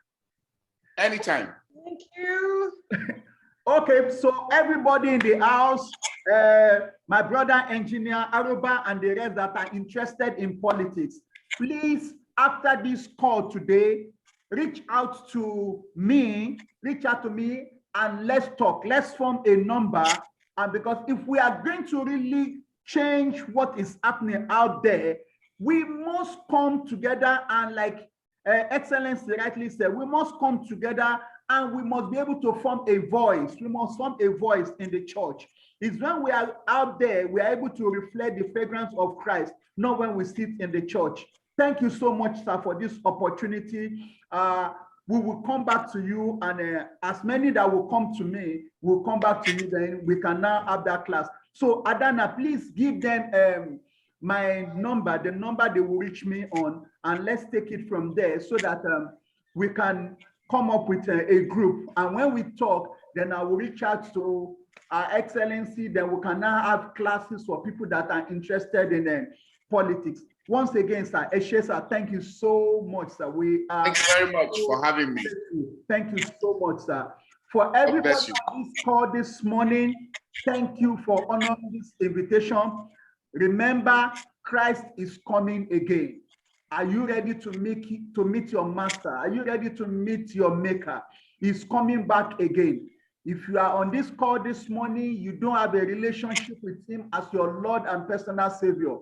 Anytime. Thank you. Okay, so everybody in the house, my brother engineer Aruba and the rest that are interested in politics, please, after this call today, reach out to me, and let's talk. Let's form a number. And because if we are going to really change what is happening out there, we must come together and, like Excellency rightly said, we must come together and we must be able to form a voice. We must form a voice in the church. It's when we are out there, we are able to reflect the fragrance of Christ, not when we sit in the church. Thank you so much, sir, for this opportunity. We will come back to you, and as many that will come to me will come back to you, then we can now have that class. So Adana, please give them my number, the number they will reach me on, and let's take it from there so that we can come up with a group. And when we talk, then I will reach out to our Excellency, then we can now have classes for people that are interested in politics. Once again, sir, Eshe, sir, thank you so much, sir. Thank you very much for having me. Thank you so much, sir. For everybody on this call this morning, thank you for honoring this invitation. Remember, Christ is coming again. Are you ready to meet your master? Are you ready to meet your maker? He's coming back again. If you are on this call this morning, you don't have a relationship with him as your Lord and personal Savior,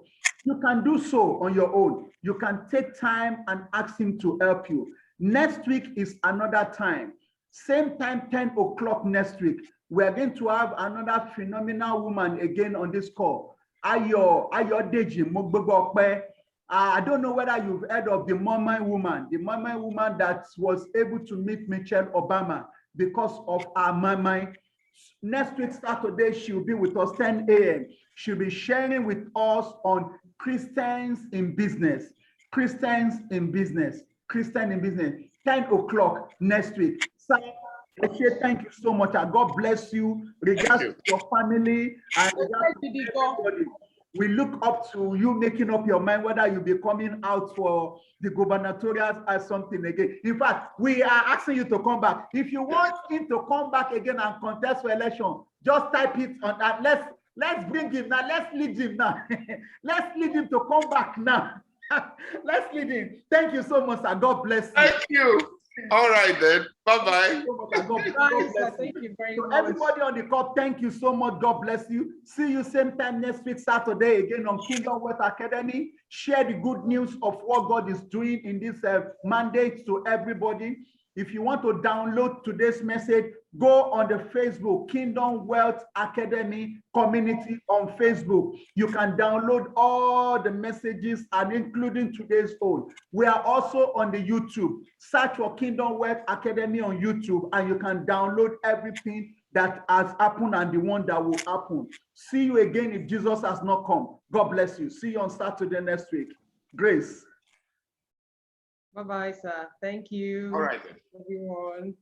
you can do so on your own. You can take time and ask him to help you. Next week is another time. Same time, 10 o'clock next week. We are going to have another phenomenal woman again on this call. Ayo Deji Mogbogokpe. I don't know whether you've heard of the Mormon woman that was able to meet Michelle Obama because of her Mormon. Next week, Saturday, she'll be with us 10 a.m. She'll be sharing with us on Christians in business. Christians in business. 10 o'clock next week. So, thank you so much. God bless you. Regards to your family and everybody. We look up to you making up your mind whether you'll be coming out for the gubernatorial or something again. In fact, we are asking you to come back. If you want him to come back again and contest for election, just type it on that. Let's bring him now. Let's lead him now. Let's lead him to come back now. Let's lead him. Thank you so much, sir. God bless you. Thank you. All right then. Bye-bye. Thank you very much. Everybody on the call, thank you so much. God bless you. See you same time next week, Saturday, again on Kingdom Wealth Academy. Share the good news of what God is doing in this mandate to everybody. If you want to download today's message, go on the Facebook, Kingdom Wealth Academy community on Facebook. You can download all the messages and including today's own. We are also on the YouTube. Search for Kingdom Wealth Academy on YouTube and you can download everything that has happened and the one that will happen. See you again if Jesus has not come. God bless you. See you on Saturday next week. Grace. Bye-bye, sir. Thank you. All right then. Everyone.